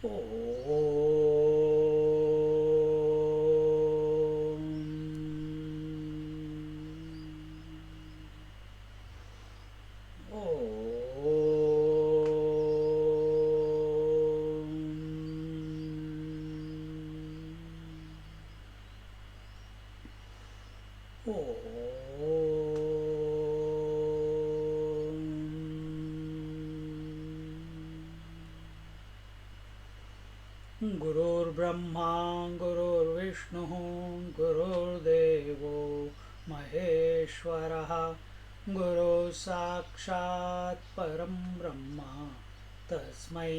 Om. गुरुर्ब्रह्मा गुरुर्विष्णुः गुरुर्देवो महेश्वरः गुरुः साक्षात् परं ब्रह्म तस्मै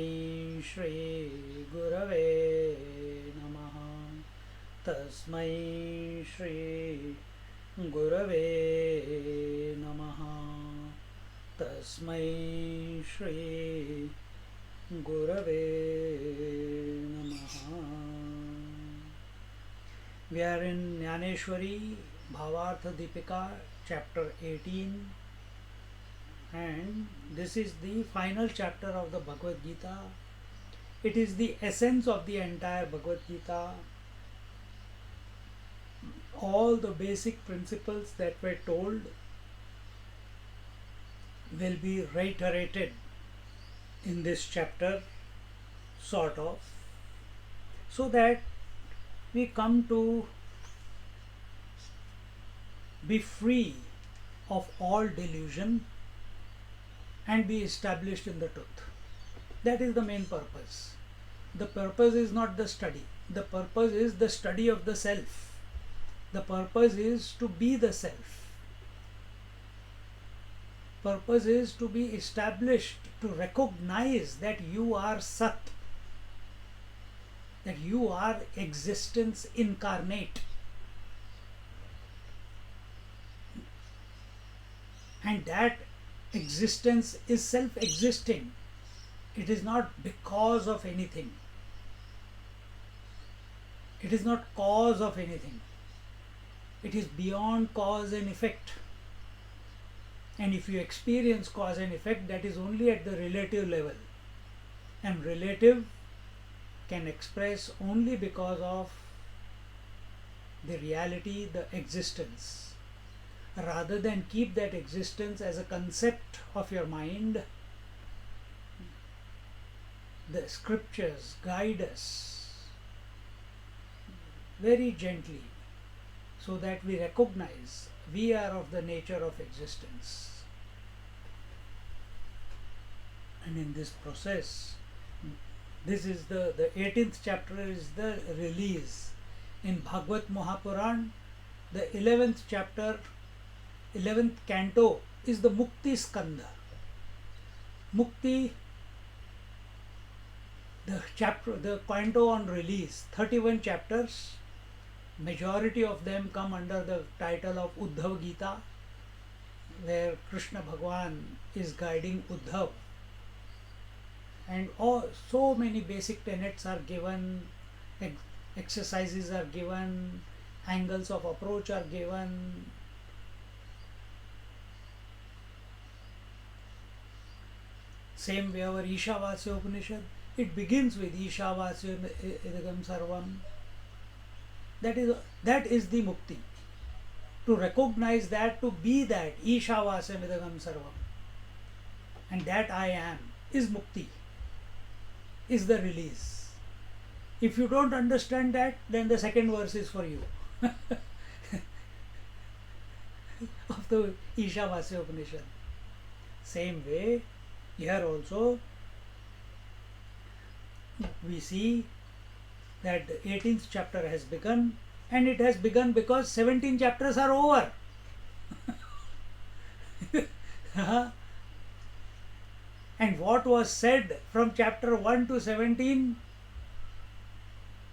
श्री गुरवे नमः तस्मै श्री गुरवे नमः तस्मै Shri Gurave Namaha. We are in Jnaneshwari Bhavartha Deepika, chapter 18, and this is the final chapter of the Bhagavad Gita. It is the essence of the entire Bhagavad Gita. All the basic principles that were told will be reiterated in this chapter, sort of, so that we come to be free of all delusion and be established in the truth. That is the main purpose. The purpose is not the study. The purpose is the study of the self. The purpose is to be the self. Purpose is to be established, to recognize that you are Sat, that you are existence incarnate, and that existence is self-existing. It is not because of anything. It is not cause of anything. It is beyond cause and effect. And if you experience cause and effect, that is only at the relative level. And relative can express only because of the reality, the existence. Rather than keep that existence as a concept of your mind, the scriptures guide us very gently so that we recognize we are of the nature of existence. And in this process, this is the 18th chapter is the release. In Bhagavad Mahapuran, the 11th chapter, 11th canto is the Mukti Skandha. Mukti, the chapter, the canto on release, 31 chapters, majority of them come under the title of Uddhav Gita, where Krishna Bhagwan is guiding Uddhav. And so many basic tenets are given, exercises are given, angles of approach are given. Same way our Ishavasya Upanishad, it begins with Ishavasya Idagam Sarvam. That is the mukti. To recognize that, to be that, Ishavasya Idagam Sarvam. And that I am is mukti, is the release. If you don't understand that, then the second verse is for you. Of the Ishavasya Upanishad. Same way, here also we see that the 18th chapter has begun, and it has begun because 17 chapters are over. And what was said from chapter 1 to 17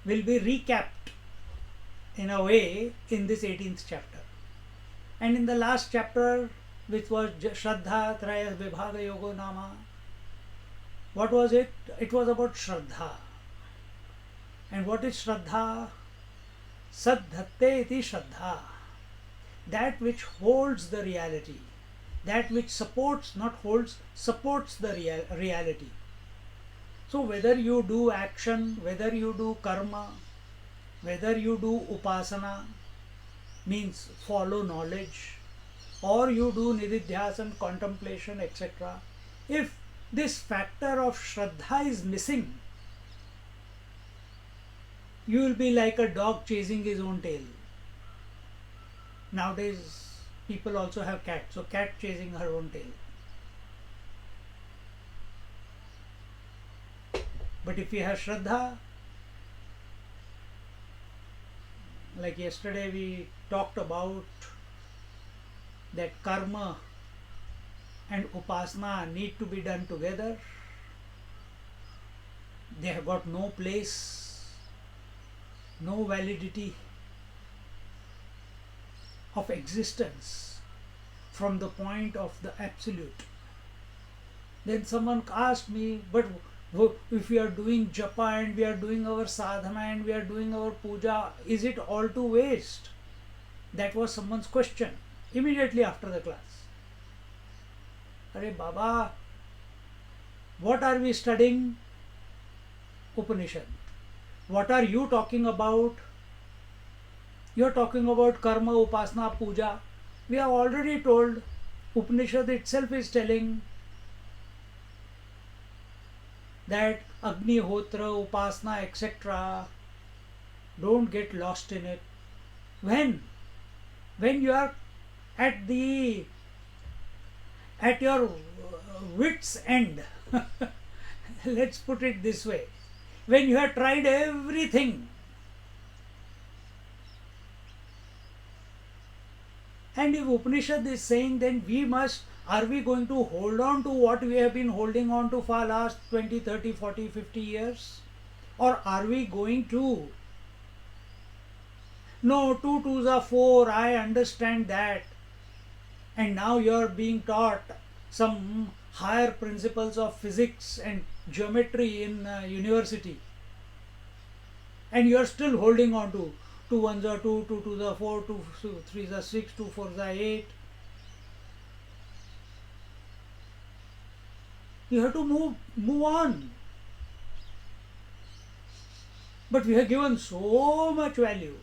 will be recapped in a way in this 18th chapter. And in the last chapter, which was Shraddha Traya Vibhaga Yogo Nama, what was it? It was about Shraddha. And what is Shraddha? Saddhatte iti Shraddha. That which holds the reality. That which supports, not holds, supports the reality. So whether you do action, whether you do karma, whether you do upasana, means follow knowledge, or you do nididhyasana, contemplation, etc. If this factor of Shraddha is missing, you will be like a dog chasing his own tail. Nowadays, people also have cats, so cat chasing her own tail. But if you have Shraddha, like yesterday we talked about that karma and upasana need to be done together. They have got no place, no validity of existence from the point of the absolute. Then someone asked me, but if we are doing japa and we are doing our sadhana and we are doing our puja, is it all to waste? That was someone's question immediately after the class. Arey Baba, what are we studying? Upanishad. What are you talking about? You are talking about karma, upasana, puja. We have already told, Upanishad itself is telling that Agnihotra, upasana, etc. Don't get lost in it. When you are at your wit's end, let's put it this way, when you have tried everything, and if Upanishad is saying, then are we going to hold on to what we have been holding on to for last 20, 30, 40, 50 years? Or are we going to, no, 2 2s are 4, I understand that, and now you are being taught some higher principles of physics and geometry in university, and you are still holding on to 2 1s are 2, 2 2s are 4, 2 3s are 6, 2 4s are 8. You have to move on. But we have given so much value,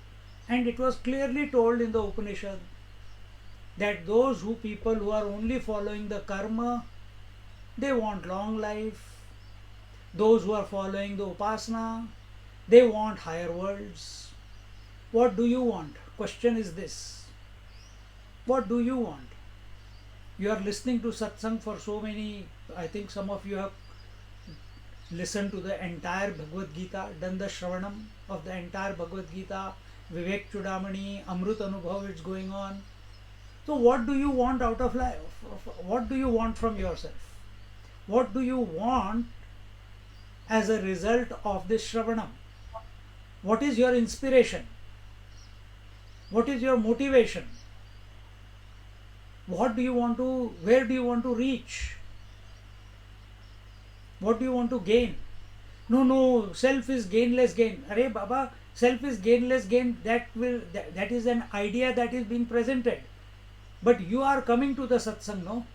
and it was clearly told in the Upanishad that those people who are only following the karma, they want long life. Those who are following the upasana, they want higher worlds. What do you want? Question is this. What do you want? You are listening to satsang for so many, I think some of you have listened to the entire Bhagavad Gita, done the Shravanam of the entire Bhagavad Gita, Vivek Chudamani, Amrut Anubhav is going on. So what do you want out of life? What do you want from yourself? What do you want as a result of this Shravanam? What is your inspiration? What is your motivation? What do you want to, where do you want to reach? What do you want to gain? No, self is gainless gain. Arey Baba, self is gainless gain, that is an idea that is being presented. But you are coming to the satsang, no?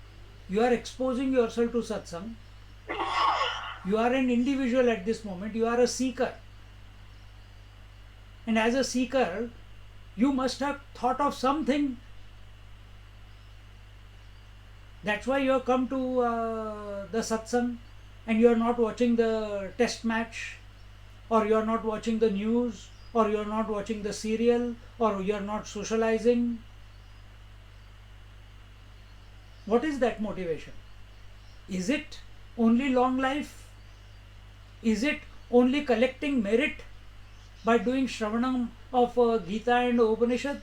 You are exposing yourself to satsang. You are an individual at this moment, you are a seeker. And as a seeker, you must have thought of something. That's why you have come to the satsang, and you are not watching the test match, or you are not watching the news, or you are not watching the serial, or you are not socializing. What is that motivation? Is it only long life? Is it only collecting merit by doing Shravanam of Gita and Upanishad?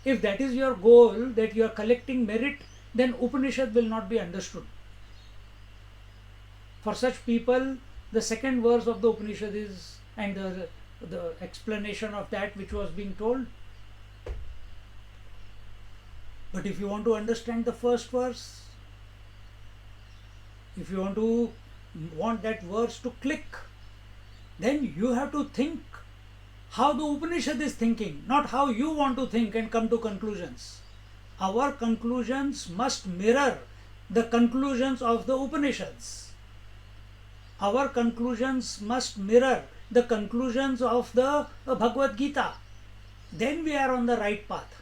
If that is your goal, that you are collecting merit, then Upanishad will not be understood. For such people, the second verse of the Upanishad is, and the explanation of that which was being told. But if you want to understand the first verse, if you want that verse to click, then you have to think how the Upanishad is thinking, not how you want to think and come to conclusions. Our conclusions must mirror the conclusions of the Upanishads. Our conclusions must mirror the conclusions of the Bhagavad Gita. Then we are on the right path.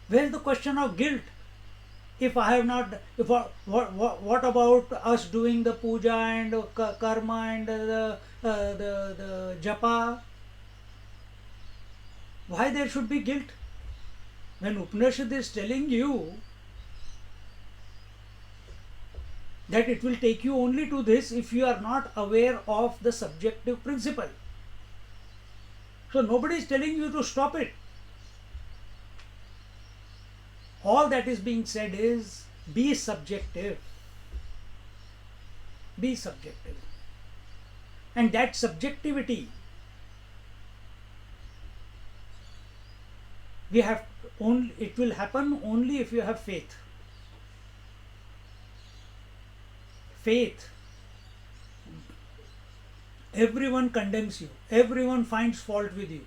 Where is the question of guilt? If I have not, if what about us doing the puja and karma and the japa? Why there should be guilt? When Upanishad is telling you that it will take you only to this if you are not aware of the subjective principle. So nobody is telling you to stop it. All that is being said is be subjective. Be subjective. And that subjectivity, it will happen only if you have faith. Faith. Everyone condemns you. Everyone finds fault with you.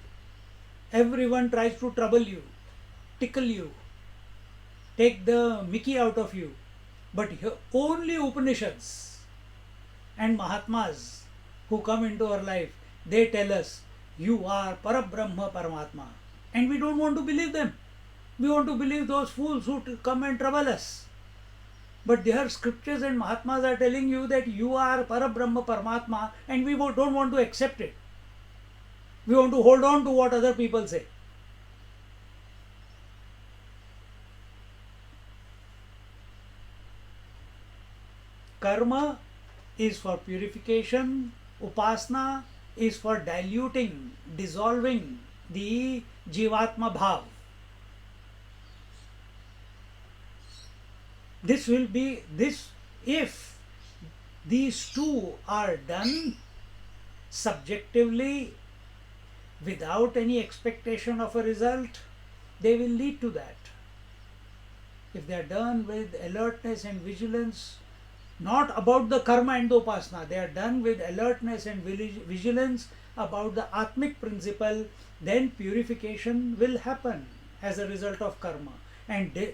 Everyone tries to trouble you, tickle you, take the mickey out of you. But only Upanishads and Mahatmas who come into our life, they tell us, you are Parabrahma Paramatma. And we don't want to believe them. We want to believe those fools who come and trouble us. But their scriptures and Mahatmas are telling you that you are Parabrahma Paramatma, and we don't want to accept it. We want to hold on to what other people say. Karma is for purification, upasana is for diluting, dissolving the Jivatma Bhav. If these two are done subjectively without any expectation of a result, they will lead to that. If they are done with alertness and vigilance, not about the karma and the upasana, they are done with alertness and vigilance about the Atmic principle, then purification will happen as a result of karma, and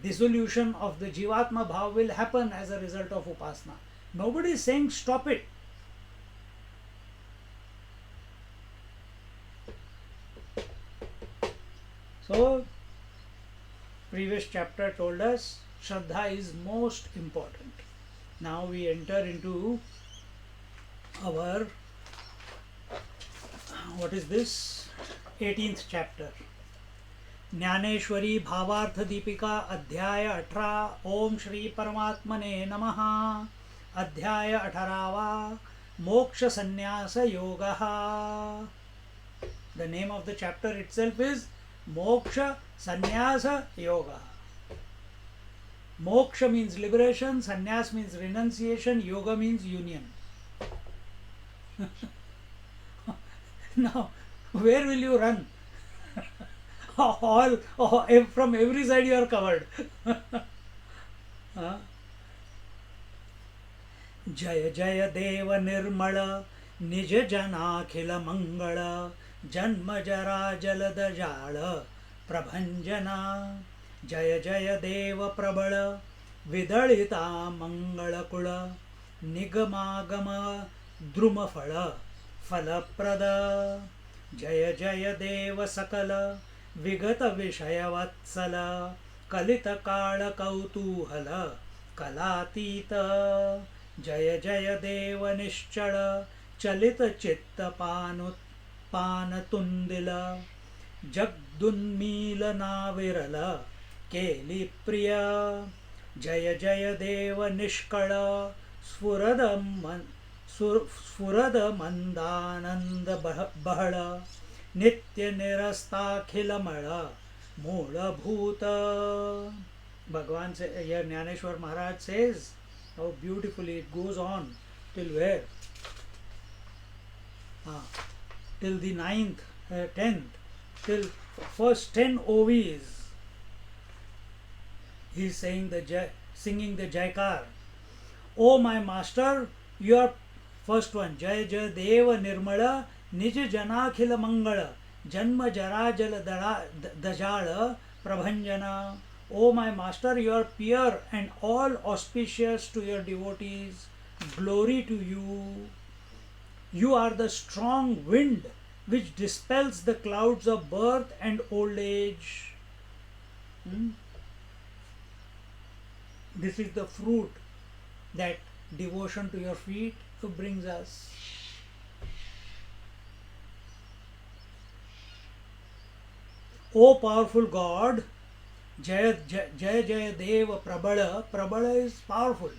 dissolution of the Jivatma Bhav will happen as a result of upasana. Nobody is saying stop it. So, previous chapter told us Shraddha is most important. Now we enter into our, what is this? 18th chapter. Dnyaneshwari भावार्थ दीपिका अध्याय 18 ओम श्री परमात्मने नमः अध्याय 18 मोक्ष संन्यास योगः. The name of the chapter itself is Moksha Sannyasa Yoga. Moksha means liberation, sannyas means renunciation, yoga means union. Now, where will you run? From every side you are covered. Jaya Jaya Deva Nirmala Nija Janakhila Mangala Janma Jara Jalada Jala Prabhanjana Jaya Jaya Deva Prabala Vidalita Mangala Kula Nigamagama Drumafala Falaprada Jaya Jaya Deva Sakala Vigata Vishayavatsala Kalita Kala Kautuhala Kalatita Jaya Jaya Deva Nischala Chalita Chitta Panatundila Jagdunmila Navirala Keli Priya Jaya Jaya Deva Nishkala Sfurada Mandananda Bahala Nitya Nirastakhilamala Mula Bhuta. Bhagavan says, here Jnaneshwar Maharaj says, how beautifully it goes on till where? Till the 9th, 10th, till first 10 OVs. He is saying singing the Jaikar. Oh my master, you are first one. Jaya Jaya Deva Nirmala Nija Janakhila Mangala Janma Jara Jala Dajala Prabhanjana. O my master, you are pure and all auspicious to your devotees. Glory to you. You are the strong wind which dispels the clouds of birth and old age. This is the fruit that devotion to your feet brings us. O powerful God, Jaya Jaya, Jaya Deva Prabala. Prabala is powerful.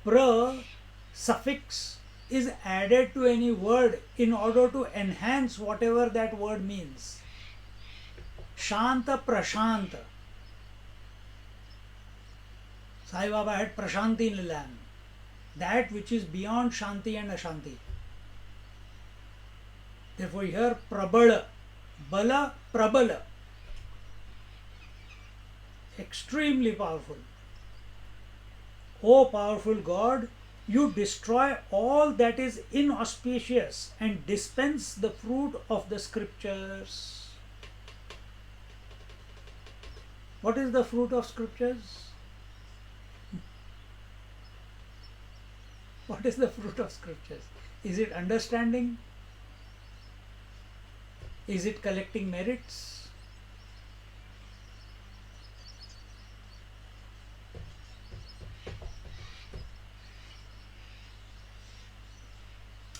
Pra suffix is added to any word in order to enhance whatever that word means. Shanta Prashanta. Sai Baba had Prashanti in Lilan. That which is beyond Shanti and Ashanti. Therefore here Prabala. Bala, Prabala. Extremely powerful. O powerful God, you destroy all that is inauspicious and dispense the fruit of the scriptures. What is the fruit of scriptures? What is the fruit of scriptures? Is it understanding? Is it collecting merits?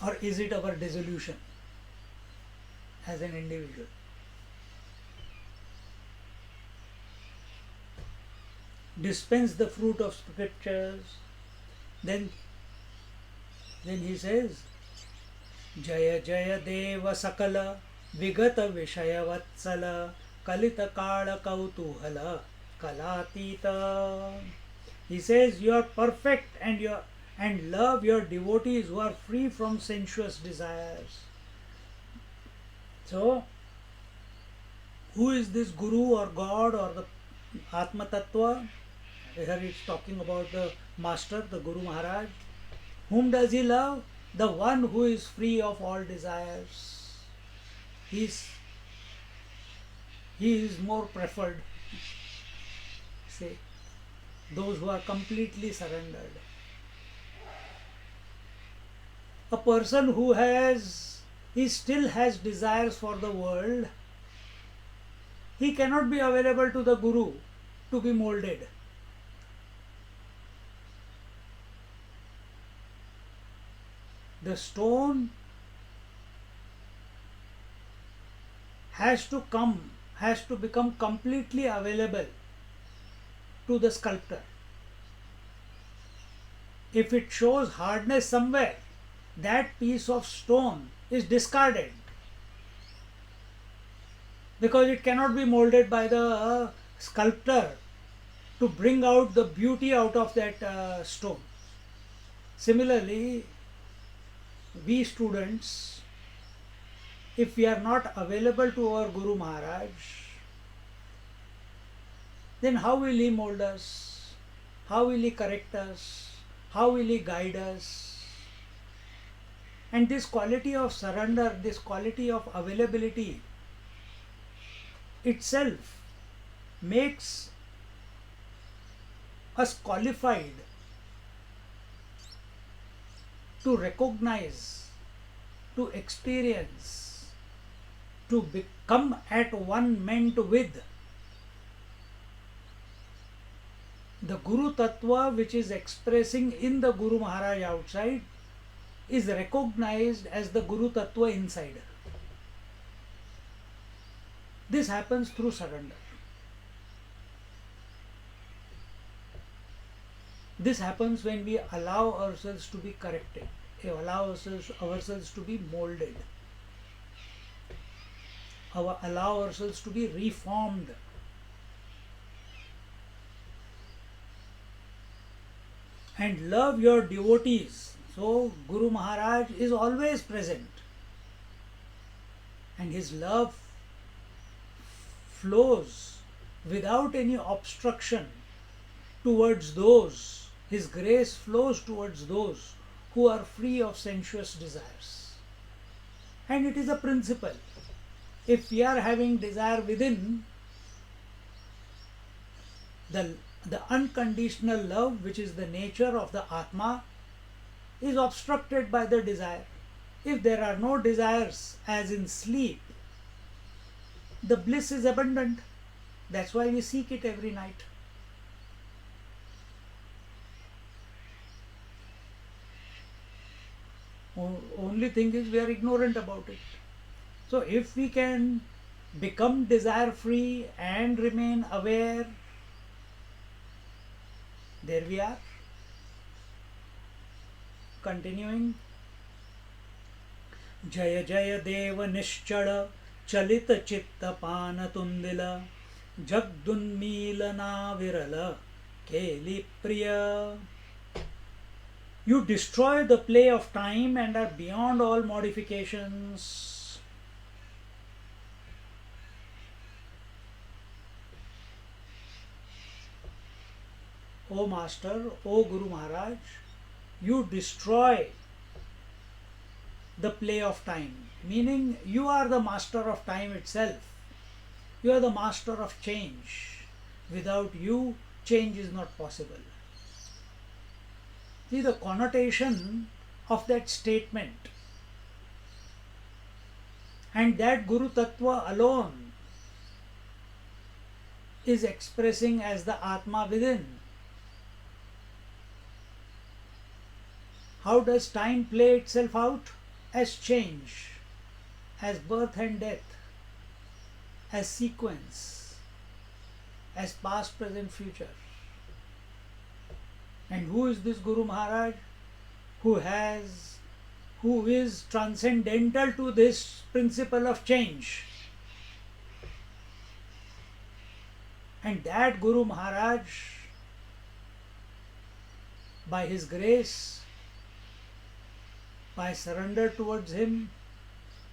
Or is it our dissolution as an individual? Dispense the fruit of scriptures. Then he says, Jaya Jaya Deva Sakala Vigata Vishaya Vatsala Kalita Kala Kautuhala Kalatita. He says, you are perfect and love your devotees who are free from sensuous desires. So, who is this Guru or God or the Atma Tattva? Here it's talking about the Master, the Guru Maharaj. Whom does he love? The one who is free of all desires. He is more preferred. Say, those who are completely surrendered. A person who he still has desires for the world, he cannot be available to the Guru to be molded. The stone has to become completely available to the sculptor. If it shows hardness somewhere, that piece of stone is discarded because it cannot be molded by the sculptor to bring out the beauty out of that stone. Similarly, we students, if we are not available to our Guru Maharaj, then how will he mold us? How will he correct us? How will he guide us? And this quality of surrender, this quality of availability itself makes us qualified to recognize, to experience, to become at one meant with the Guru Tattva, which is expressing in the Guru Maharaj outside, is recognized as the Guru Tattva inside. This happens through surrender. This happens when we allow ourselves to be corrected, allow ourselves to be molded, allow ourselves to be reformed. And love your devotees. So Guru Maharaj is always present, and his love flows without any obstruction towards those. His grace flows towards those who are free of sensuous desires. And it is a principle. If we are having desire within, The, the unconditional love, which is the nature of the Atma, is obstructed by the desire. If there are no desires, as in sleep, the bliss is abundant. That's why we seek it every night. Only thing is we are ignorant about it. So if we can become desire free and remain aware, there we are. Continuing. Jaya Jaya Deva Nishchala Chalita Chitta Pana Tundila Jagdunmilana Virala Keli Priya. You destroy the play of time and are beyond all modifications. O Master, O Guru Maharaj, you destroy the play of time, meaning you are the master of time itself. You are the master of change. Without you, change is not possible. See the connotation of that statement, and that Guru Tattva alone is expressing as the Atma within. How does time play itself out? As change, as birth and death, as sequence, as past, present, future. And who is this Guru Maharaj? Who is transcendental to this principle of change. And that Guru Maharaj, by his grace, by surrender towards him,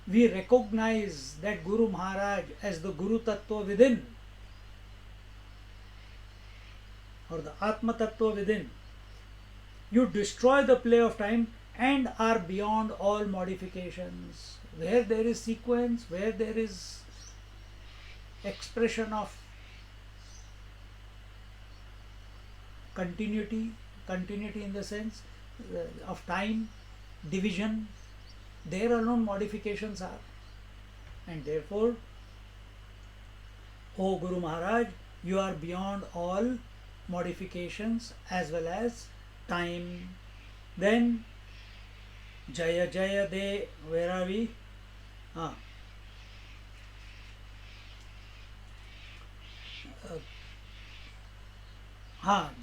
we recognize that Guru Maharaj as the Guru Tattva within, or the Atma Tattva within. You destroy the play of time and are beyond all modifications. Where there is sequence, where there is expression of continuity in the sense of time, division, there alone modifications are. And therefore, O Guru Maharaj, you are beyond all modifications as well as time. Then Jaya Jaya De, where are we?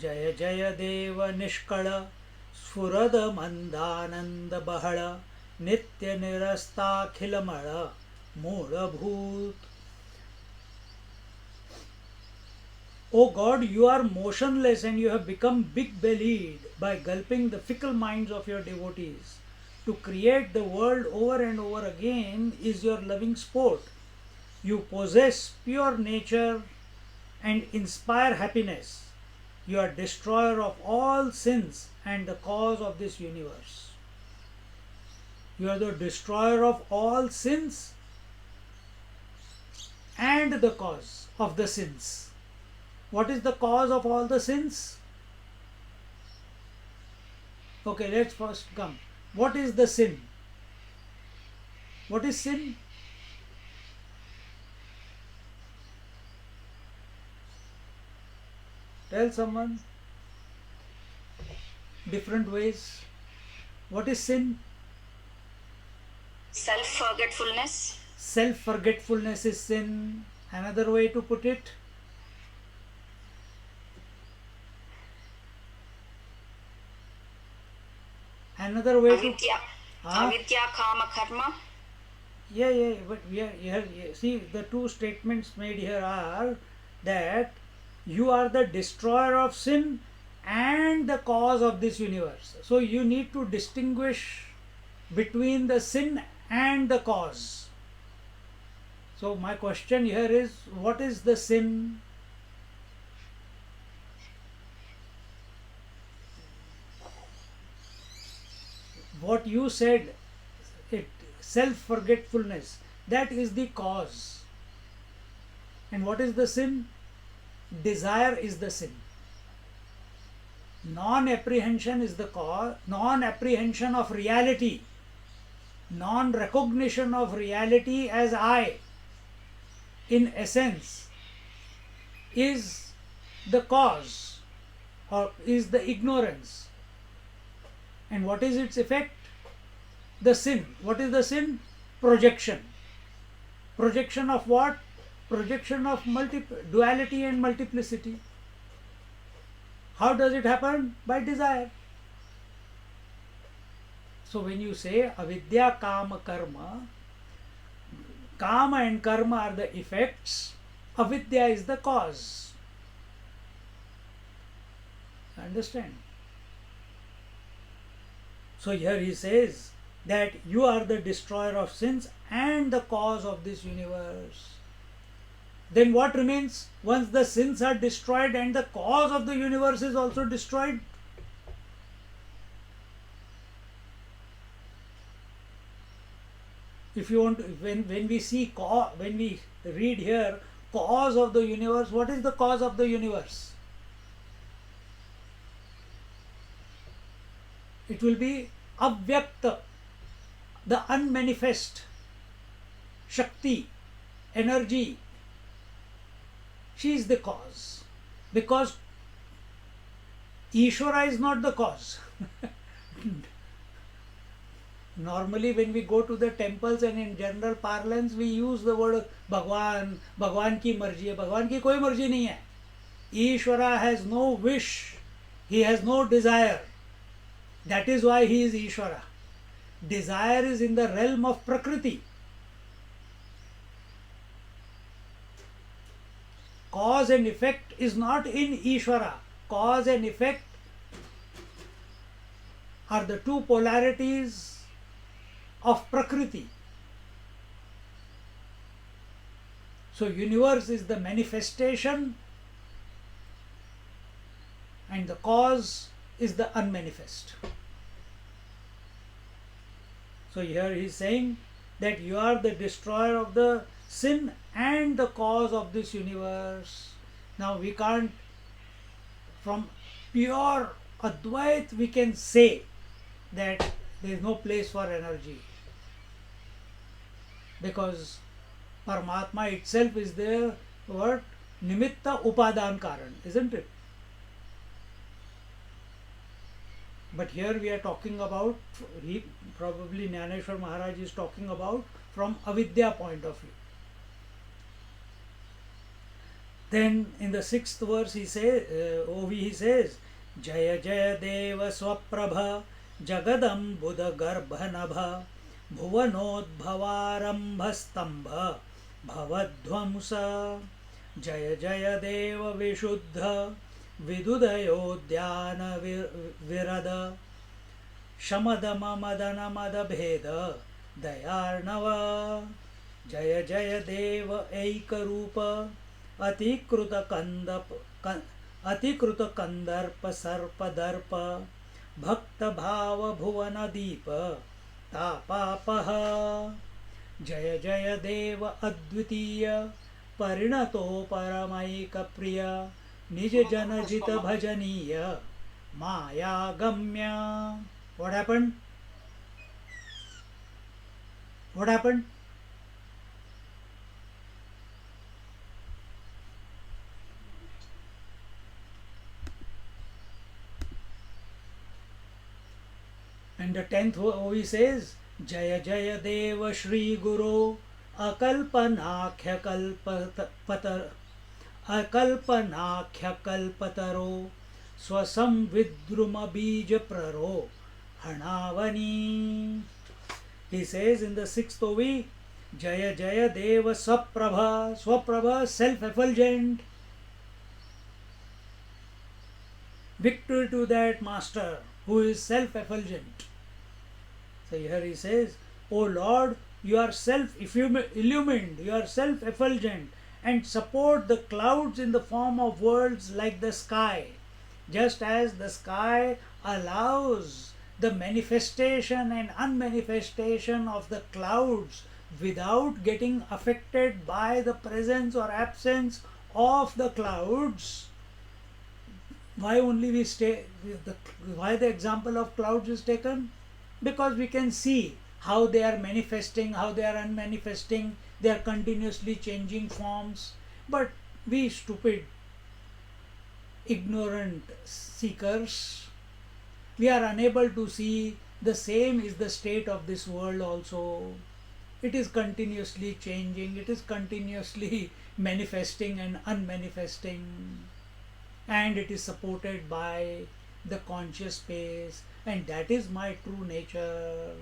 Jaya Jaya Deva Nishkala Sfurada Mandananda Bahala Nitya Nirasta Khilamala Mula Bhoot. O God, you are motionless and you have become big-bellied by gulping the fickle minds of your devotees. To create the world over and over again is your loving sport. You possess pure nature and inspire happiness. You are destroyer of all sins and the cause of this universe. You are the destroyer of all sins and the cause of the sins. What is the cause of all the sins? Okay, let's first come. What is the sin? What is sin? Tell someone. Different ways. What is sin? Self-forgetfulness. Self-forgetfulness is sin. Another way to put it? Another way to... Avidya kama karma. Yeah, but we are here. See, the two statements made here are that you are the destroyer of sin and the cause of this universe. So you need to distinguish between the sin and the cause. So my question here is, what is the sin? What you said, it self-forgetfulness, that is the cause. And what is the sin? desire is the sin. Non-apprehension is the cause, non-apprehension of reality, non-recognition of reality as I, in essence, is the cause or is the ignorance. And what is its effect? The sin. What is the sin? Projection. Projection of what? Projection of duality and multiplicity. How does it happen? By desire. So when you say avidya kama karma, kama and karma are the effects, avidya is the cause. Understand? So here he says that you are the destroyer of sins and the cause of this universe. Then what remains once the sins are destroyed and the cause of the universe is also destroyed? If you want, when we see when we read here cause of the universe, what is the cause of the universe? It will be avyakta, the unmanifest Shakti, energy. She is the cause, because Ishvara is not the cause. Normally when we go to the temples and in general parlance we use the word Bhagwan, Bhagwan ki marji hai. Bhagwan ki koi marji nahi hai. Ishvara has no wish, he has no desire. That is why he is Ishvara. Desire is in the realm of Prakriti. Cause and effect is not in Ishvara. Cause and effect are the two polarities of Prakriti. So universe is the manifestation and the cause is the unmanifest. So here he is saying that you are the destroyer of the sin and the cause of this universe. Now we can't, from pure Advait we can say that there is no place for energy, because Paramatma itself is the what? Nimitta Upadan Karan, isn't it? But here we are talking about, probably Jnaneshwar Maharaj is talking about from avidya point of view. Then in the 6th verse he says, he says, Jaya Jaya Deva Swaprabha Jagadam Buddha Garbha Nabha Bhuvanodbhavarambha Stambha Bhavadvamsa Jaya Jaya Deva Vishuddha Vidudayodhyana Virada Shamadama Madana Madabheda Dayarnava Jaya Jaya Deva Eikarupa Atikruta Kandarpa Sarpadarpa Bhakta Bhava Bhuvana Deepa Tapapaha Jaya Jaya Deva Advitiya Parinato Paramaika Priya Nij Janajita Bhajaniya Maya Gamya. What happened? What happened? And the 10th OV says, Jaya Jaya Deva Shri Guru Akalpanakhya Kalpataro Swasam Vidruma Bija Praro Hanavani. He says in the 6th OV, Jaya Jaya Deva Swaprabha. Swaprabha, self-effulgent. Victory to that master who is self-effulgent. So here he says, O Lord, you are self-illumined, you are self-effulgent, and support the clouds in the form of worlds like the sky, just as the sky allows the manifestation and unmanifestation of the clouds without getting affected by the presence or absence of the clouds. Why only we stay? Why the example of clouds is taken? Because we can see how they are manifesting, how they are unmanifesting. They are continuously changing forms. But we stupid, ignorant seekers, we are unable to see the same is the state of this world also. It is continuously changing, it is continuously manifesting and unmanifesting, and it is supported by the conscious space, and that is my true nature.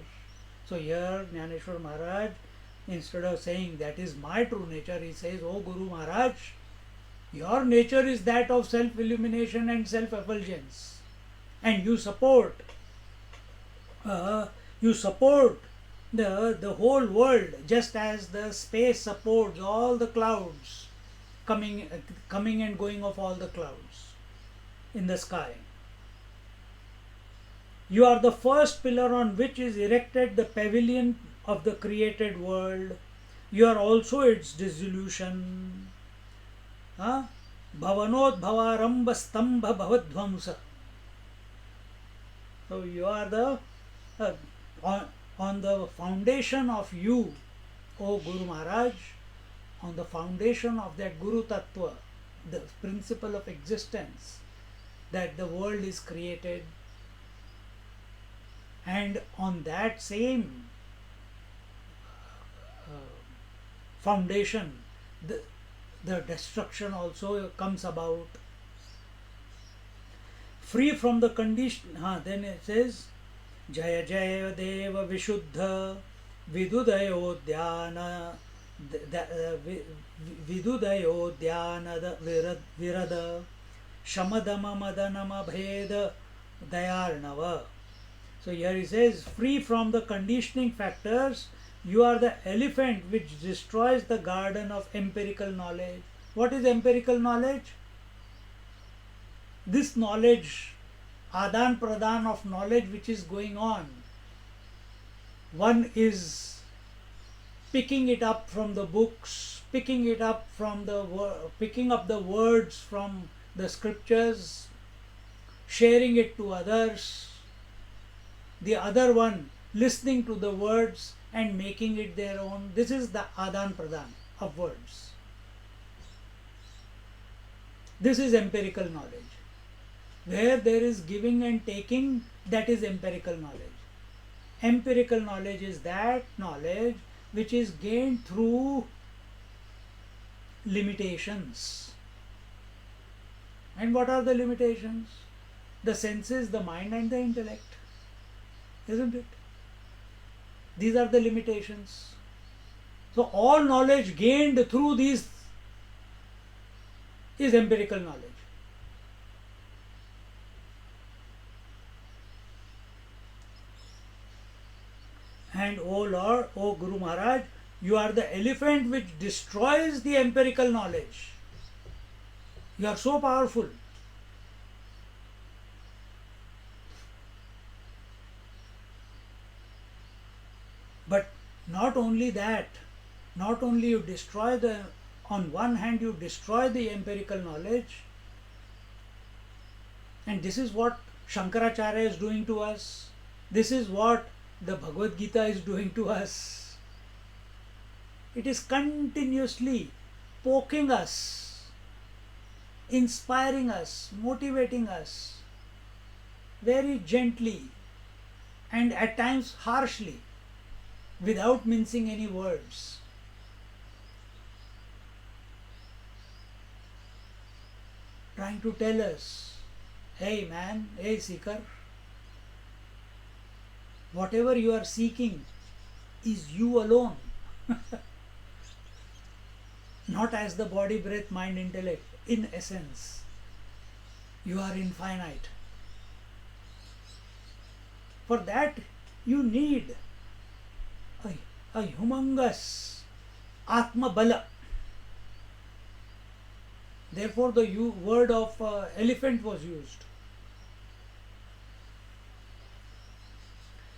So here Jnaneshwar Maharaj, instead of saying that is my true nature, he says, "Oh Guru Maharaj, your nature is that of self-illumination and self-effulgence, and you support the whole world, just as the space supports all the clouds, coming and going of all the clouds in the sky. You are the first pillar on which is erected the pavilion of the created world. You are also its dissolution. Bhavanodbhavaramba stambha bhavadvamsa." So you are the on the foundation of you, O Guru Maharaj, on the foundation of that Guru Tattva, the principle of existence, that the world is created, and on that same foundation the destruction also comes about. Free from the condition, then it says, "Jaya Jaya Deva Vishuddha Vidudayodhyana Vidudayodhyana Virada Shamadama Madanama Bheda Dayarnava." So here he says, free from the conditioning factors, you are the elephant which destroys the garden of empirical knowledge. What is empirical knowledge? This knowledge, Adan Pradan of knowledge which is going on. One is picking it up from the books, picking up the words from the scriptures, sharing it to others. The other one listening to the words and making it their own. This is the Adan Pradan of words. This is empirical knowledge. Where there is giving and taking, that is empirical knowledge. Empirical knowledge is that knowledge which is gained through limitations. And what are the limitations? The senses, the mind and the intellect. Isn't it? These are the limitations. So all knowledge gained through these is empirical knowledge. And O Lord, O Guru Maharaj, you are the elephant which destroys the empirical knowledge. You are so powerful. But not only that, not only you destroy on one hand you destroy the empirical knowledge, and this is what Shankaracharya is doing to us, this is what the Bhagavad Gita is doing to us. It is continuously poking us, inspiring us, motivating us, very gently and at times harshly, without mincing any words. Trying to tell us, hey man, hey seeker, whatever you are seeking is you alone. Not as the body, breath, mind, intellect. In essence, you are infinite. For that, you need a humongous Atma Bala. Therefore, the word of elephant was used.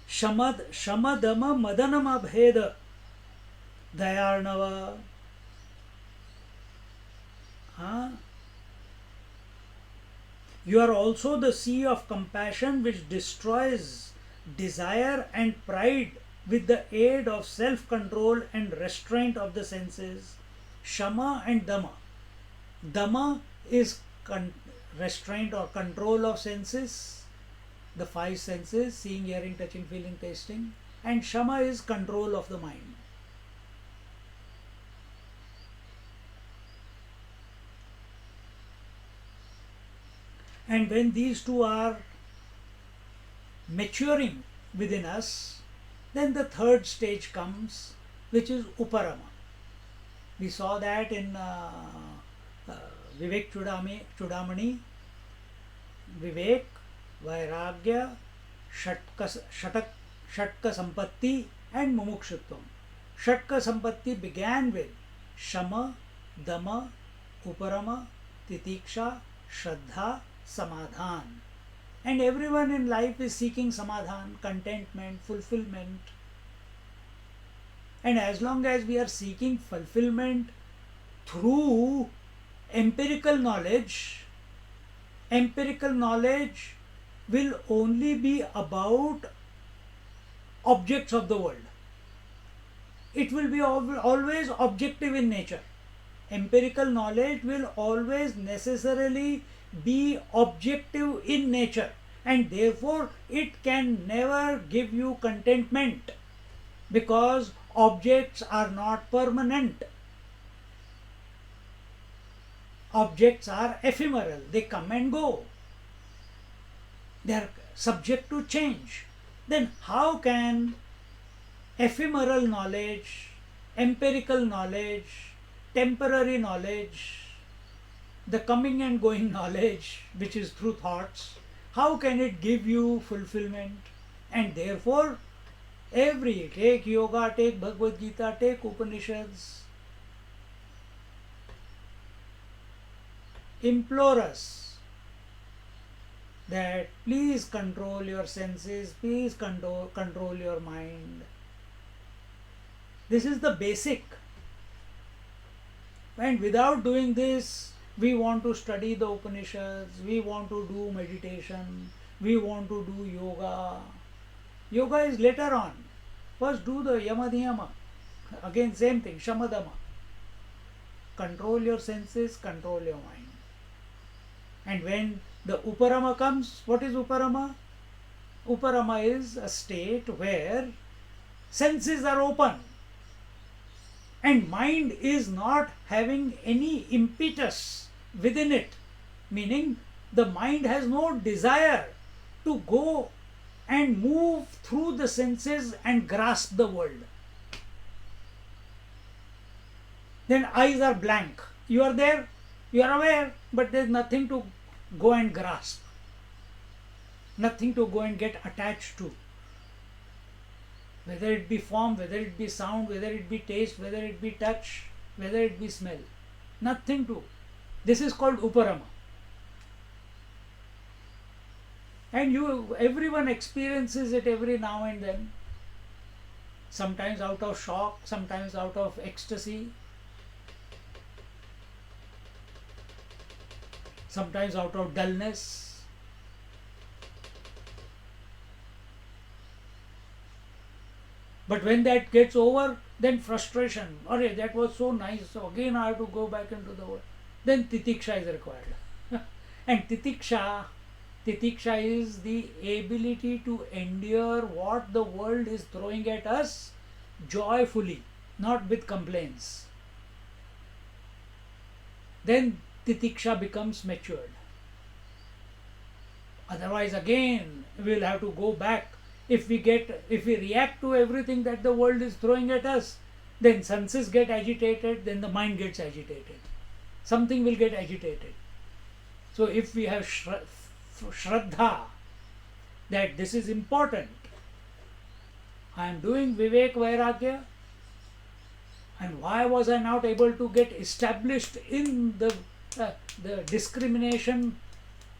Shamadama Madanama Bheda Dayarnava. Huh? You are also the sea of compassion which destroys desire and pride with the aid of self control and restraint of the senses. Shama and Dama. Dama is restraint or control of senses, the five senses: seeing, hearing, touching, feeling, tasting, and Shama is control of the mind. And when these two are maturing within us, then the third stage comes, which is Uparama. We saw that in Vivek Chudamani, Vivek, Vairagya, Shatka Sampatti, and Mumukshutvam. Shatka Sampatti began with Shama, Dama, Uparama, Titiksha, Shraddha, Samadhan. And everyone in life is seeking Samadhan, contentment, fulfillment. And as long as we are seeking fulfillment through empirical knowledge will only be about objects of the world. It will be always objective in nature. Empirical knowledge will always necessarily be objective in nature, and therefore it can never give you contentment, because objects are not permanent. Objects are ephemeral, they come and go, they are subject to change. Then how can ephemeral knowledge, empirical knowledge, temporary knowledge, the coming and going knowledge, which is through thoughts, how can it give you fulfillment? And therefore, take yoga, take Bhagavad Gita, take Upanishads, implore us that please control your senses, please control your mind. This is the basic. And without doing this, we want to study the Upanishads, we want to do meditation, we want to do yoga. Yoga is later on. First do the Yama Niyama. Again same thing, Shamadama. Control your senses, control your mind. And when the Uparama comes, what is Uparama? Uparama is a state where senses are open and mind is not having any impetus within it, meaning the mind has no desire to go and move through the senses and grasp the world. Then eyes are blank. You are there, you are aware, but there is nothing to go and grasp, nothing to go and get attached to. Whether it be form, whether it be sound, whether it be taste, whether it be touch, whether it be smell. Nothing to. This is called Uparama. And everyone experiences it every now and then. Sometimes out of shock, sometimes out of ecstasy, sometimes out of dullness. But when that gets over, then frustration. Arey, that was so nice, so again I have to go back into the world. Then titiksha is required. And titiksha is the ability to endure what the world is throwing at us joyfully, not with complaints. Then titiksha becomes matured. Otherwise again we will have to go back. If we react to everything that the world is throwing at us, then senses get agitated, then the mind gets agitated. Something will get agitated. So if we have Shraddha, that this is important, I am doing Vivek Vairagya, and why was I not able to get established in the discrimination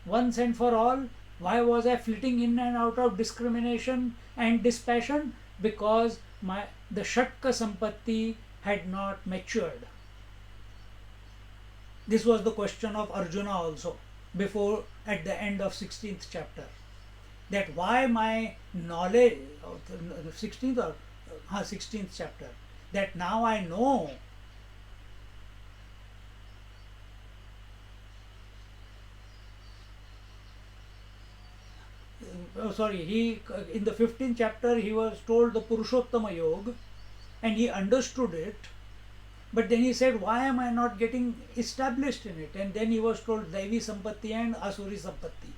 once and for all? Why was I flitting in and out of discrimination and dispassion? Because the Shatka Sampatti had not matured. This was the question of Arjuna also before, at the end of 16th chapter, that why my knowledge of the 16th or 16th chapter, that now I know he in the 15th chapter he was told the Purushottama Yoga and he understood it, but then he said, why am I not getting established in it? And then he was told Daivi Sampatti and Asuri Sampatti.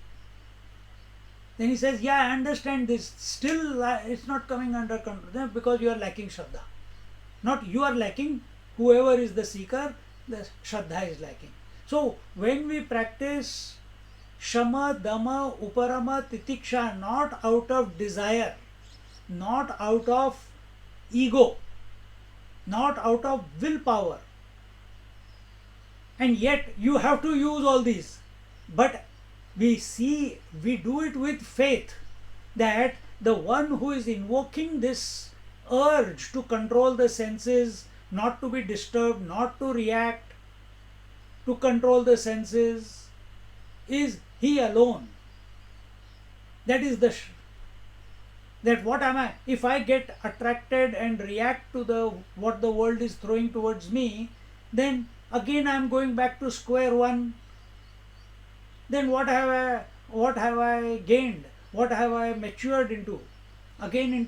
Then he says, yeah, I understand this, still it's not coming under control because you are lacking Shraddha. Not you are lacking, whoever is the seeker, the Shraddha is lacking. So when we practice Shama, Dama, Uparama, Titiksha, not out of desire, not out of ego, not out of willpower, and yet you have to use all these, but we do it with faith that the one who is invoking this urge to control the senses, not to be disturbed, not to react, to control the senses, is he alone. That is that what am I? If I get attracted and react to what the world is throwing towards me, then again I am going back to square one. Then what have I gained? What have I matured into? Again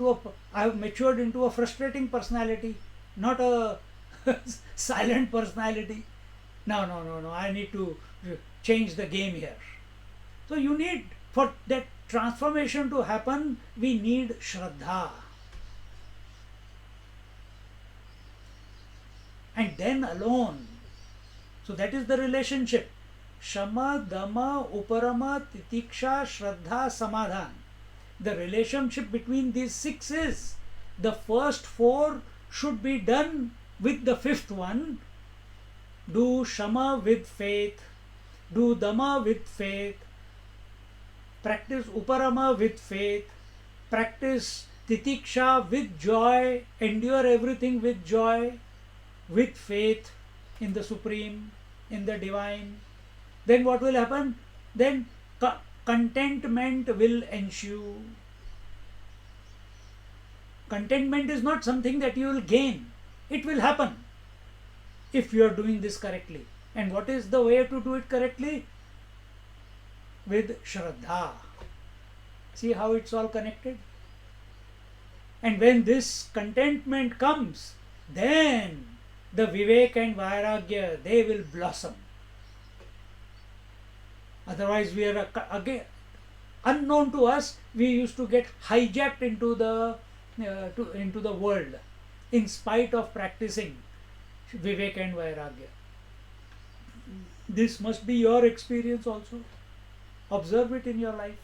I have matured into a frustrating personality, not a silent personality. No. I need to change the game here. So you need, for that transformation to happen, we need Shraddha. And then alone. So that is the relationship. Shama, Dama, Uparama, Titiksha, Shraddha, Samadhan. The relationship between these six is, the first four should be done with the fifth one. Do Shama with faith, do Dama with faith, practice Uparama with faith, practice Titiksha with joy, endure everything with joy, with faith in the Supreme, in the Divine. Then what will happen? Then contentment will ensue. Contentment is not something that you will gain. It will happen if you are doing this correctly. And what is the way to do it correctly? With Shraddha. See how it's all connected? And when this contentment comes, then the Vivek and Vairagya, they will blossom. Otherwise, we are again unknown to us. We used to get hijacked into the world, in spite of practicing Vivek and Vairagya. This must be your experience also. Observe it in your life.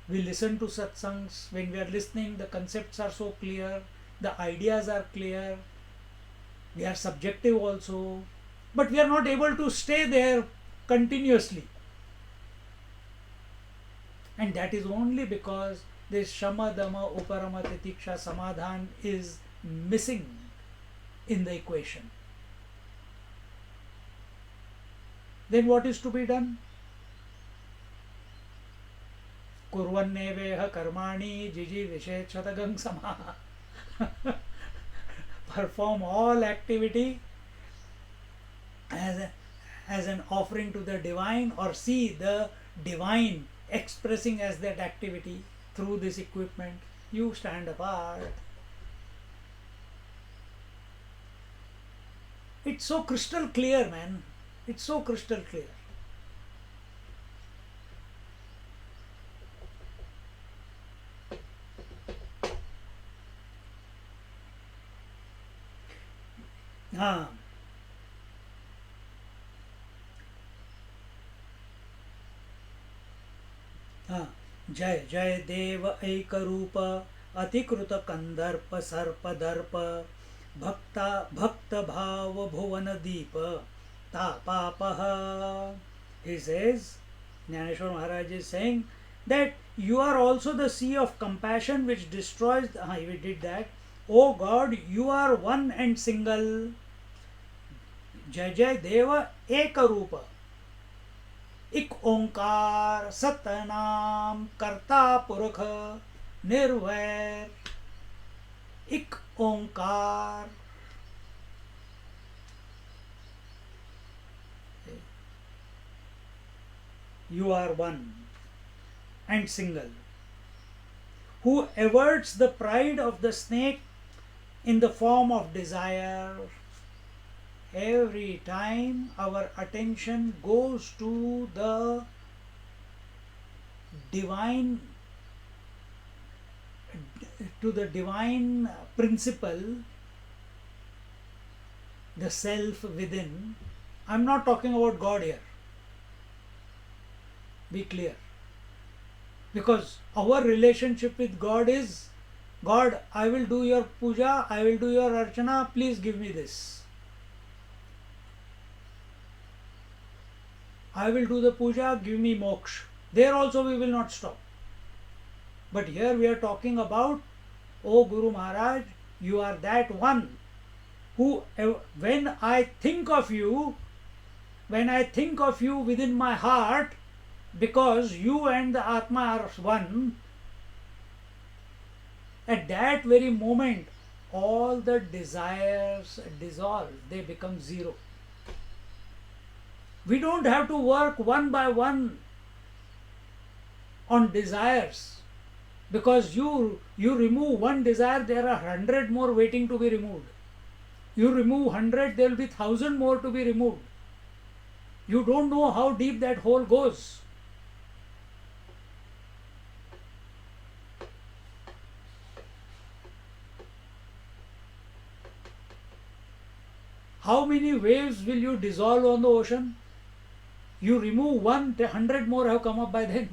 We listen to satsangs. When we are listening, the concepts are so clear, the ideas are clear. We are subjective also, but we are not able to stay there continuously. And that is only because this Shama, Dama, Uparama, Titiksha, Samadhan is missing in the equation. Then what is to be done? Kurvanneveha karmani jiji vishechatagang samaha. Perform all activity as an offering to the divine, or see the divine expressing as that activity through this equipment. You stand apart. It's so crystal clear, man. It's so crystal clear. जय जय देव ऐक रूप अतिकृत कंदर्प सर्प दर्प भक्त भाव भुवन दीप तापापः. He says, Jnaneshwar Maharaj is saying that you are also the sea of compassion which destroys. We did that. O God, you are one and single. Jai Jai Deva एक रूप एक ओंकार सतनाम कर्ता पुरख निर्वैर एक ओंकार. You are one and single, who averts the pride of the snake in the form of desire. Every time our attention goes to the divine principle, the self within. I'm not talking about God here. Be clear. Because our relationship with God is, God, I will do your puja, I will do your archana, please give me this. I will do the puja, give me moksha. There also we will not stop. But here we are talking about, O Guru Maharaj, you are that one who, when I think of you within my heart, because you and the Atma are one, at that very moment all the desires dissolve, they become zero. We don't have to work one by one on desires, because you remove one desire, there are 100 more waiting to be removed. You remove 100, there will be 1,000 more to be removed. You don't know how deep that hole goes. How many waves will you dissolve on the ocean? You remove one, 100 more have come up by then.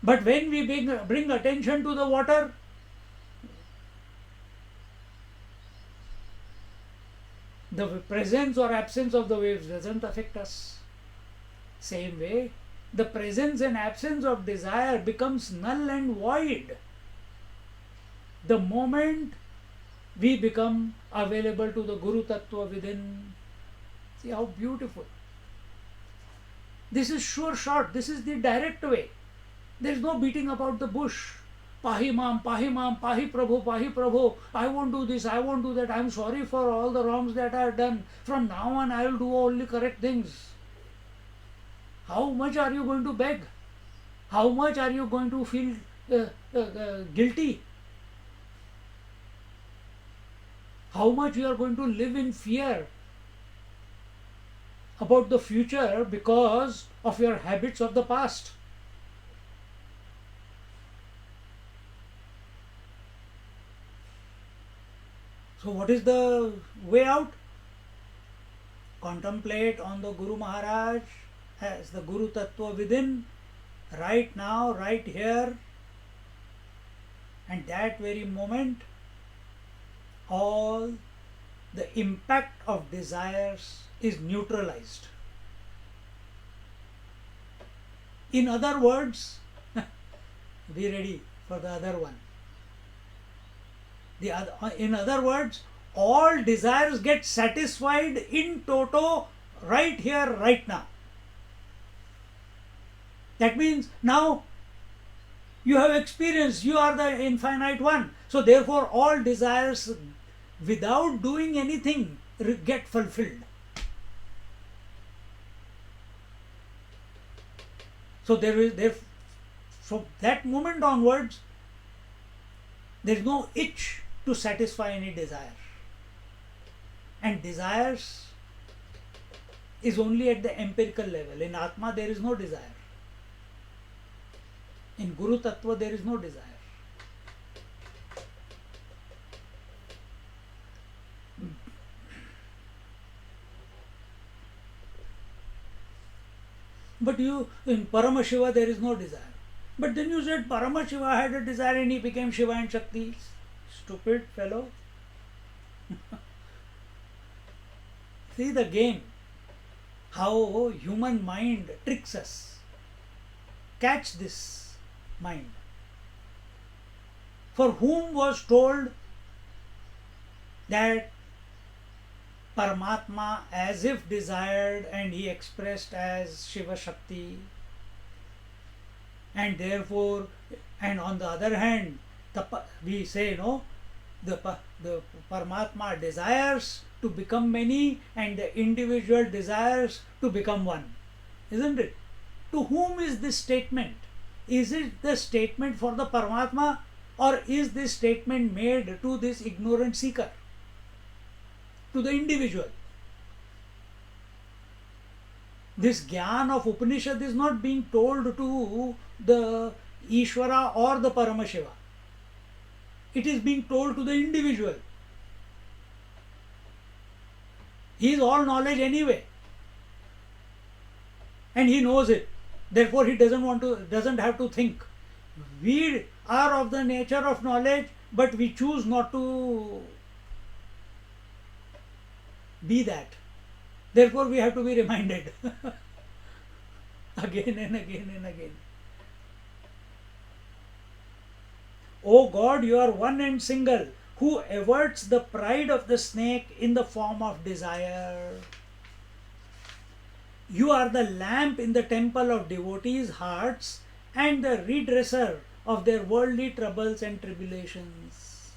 But when we bring attention to the water, the presence or absence of the waves doesn't affect us. Same way, the presence and absence of desire becomes null and void the moment we become available to the Guru Tattva within. See how beautiful. This is sure shot. This is the direct way. There is no beating about the bush. Pahi mam, pahi prabhu, I won't do this, I won't do that, I am sorry for all the wrongs that I have done. From now on I will do only correct things. How much are you going to beg? How much are you going to feel guilty? How much you are going to live in fear about the future because of your habits of the past? So what is the way out? Contemplate on the Guru Maharaj as the Guru Tattva within, right now, right here, and that very moment all the impact of desires is neutralized. In other words, be ready for the other one. In other words, all desires get satisfied in toto right here, right now. That means now you have experienced, you are the infinite one. So therefore all desires without doing anything get fulfilled. So from that moment onwards, there is no itch to satisfy any desire. And desires is only at the empirical level. In Atma there is no desire. In Guru Tattva there is no desire. But in Paramashiva there is no desire. But then you said Paramashiva had a desire and he became Shiva and Shakti. Stupid fellow. See the game. How human mind tricks us. Catch this mind. For whom was told that Paramatma as if desired and he expressed as Shiva Shakti, and therefore, and on the other hand, we say no, the Paramatma desires to become many and the individual desires to become one, isn't it? To whom is this statement? Is it the statement for the Paramatma, or is this statement made to this ignorant seeker, to the individual? This Gyan of Upanishad is not being told to the Ishvara or the Paramashiva. It is being told to the individual. He is all knowledge anyway, and he knows it. Therefore, he doesn't have to think. We are of the nature of knowledge, but we choose not to be that. Therefore, we have to be reminded again and again and again. O God, you are one and single, who averts the pride of the snake in the form of desire. You are the lamp in the temple of devotees' hearts and the redresser of their worldly troubles and tribulations.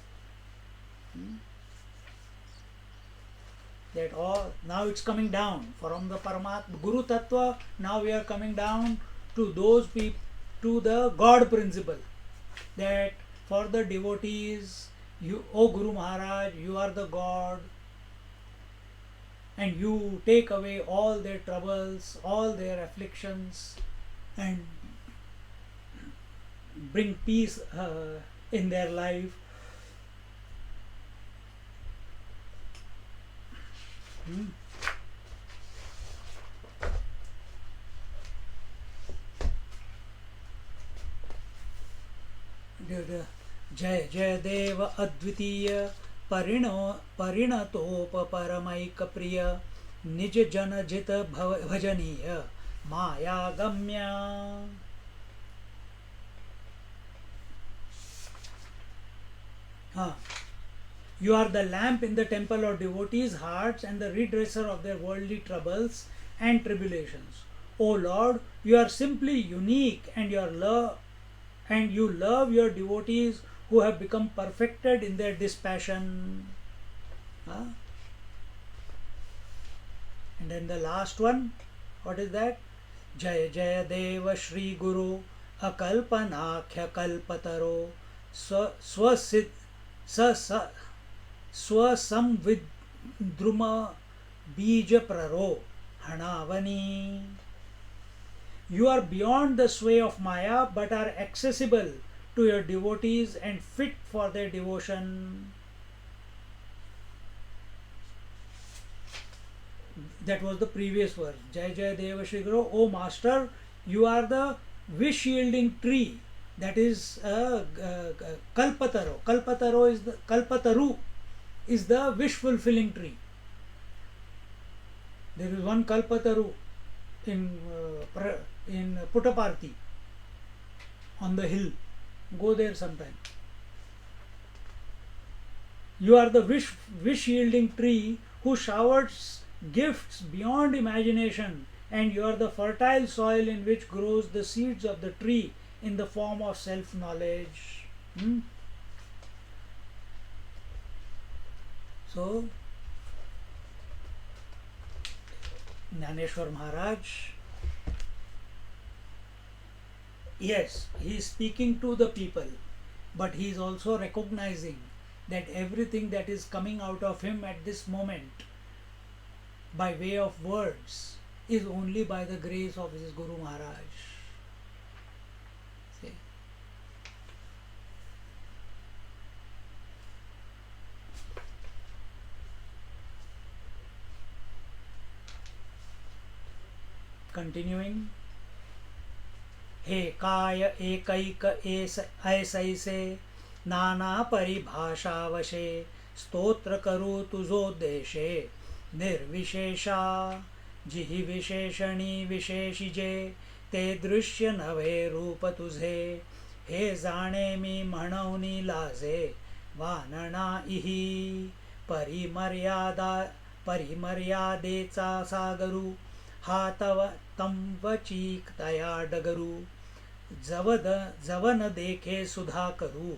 That all, now it's coming down from the Paramatma Guru Tattva. Now we are coming down to those people, to the God principle, that for the devotees, you, O Guru Maharaj, you are the God, and you take away all their troubles, all their afflictions, and bring peace in their life. जय जय देव अद्वितीय परिणतोप परमैक प्रिय निज जन जित भजनीय माया गम्य. You are the lamp in the temple of devotees' hearts and the redresser of their worldly troubles and tribulations. O Lord, you are simply unique, and you love your devotees who have become perfected in their dispassion. And then the last one, what is that? Jaya Jaya Deva Shri Guru Akalpanakhya Kalpataro Swasamvidruma Bija Praro Hanavani. You are beyond the sway of Maya, but are accessible to your devotees and fit for their devotion. That was the previous verse. Jai Jai Deva Shri Guru. O Master, you are the wish yielding tree. That is Kalpataro. Kalpataru is the wish fulfilling tree. There is one Kalpataru in Puttaparthi on the hill. Go there sometime. You are the wish yielding tree who showers gifts beyond imagination, and you are the fertile soil in which grows the seeds of the tree in the form of self-knowledge. So, Jnaneshwar Maharaj, yes, he is speaking to the people, but he is also recognizing that everything that is coming out of him at this moment by way of words is only by the grace of his Guru Maharaj. See? Continuing. हे काय एकैक ऐसैसे नाना परिभाषावशे स्तोत्र करू तुझोद्देशे निर्विशेषा जिहि विशेषणी विशेषिजे ते दृश्य नवे रूप तुझे हे जाणे मी म्हणूनी लाजे वानना इही परिमर्यादा परिमर्यादेचा सागरू हा तव तम वचीक तया डगरू जवन देखे सुधा करू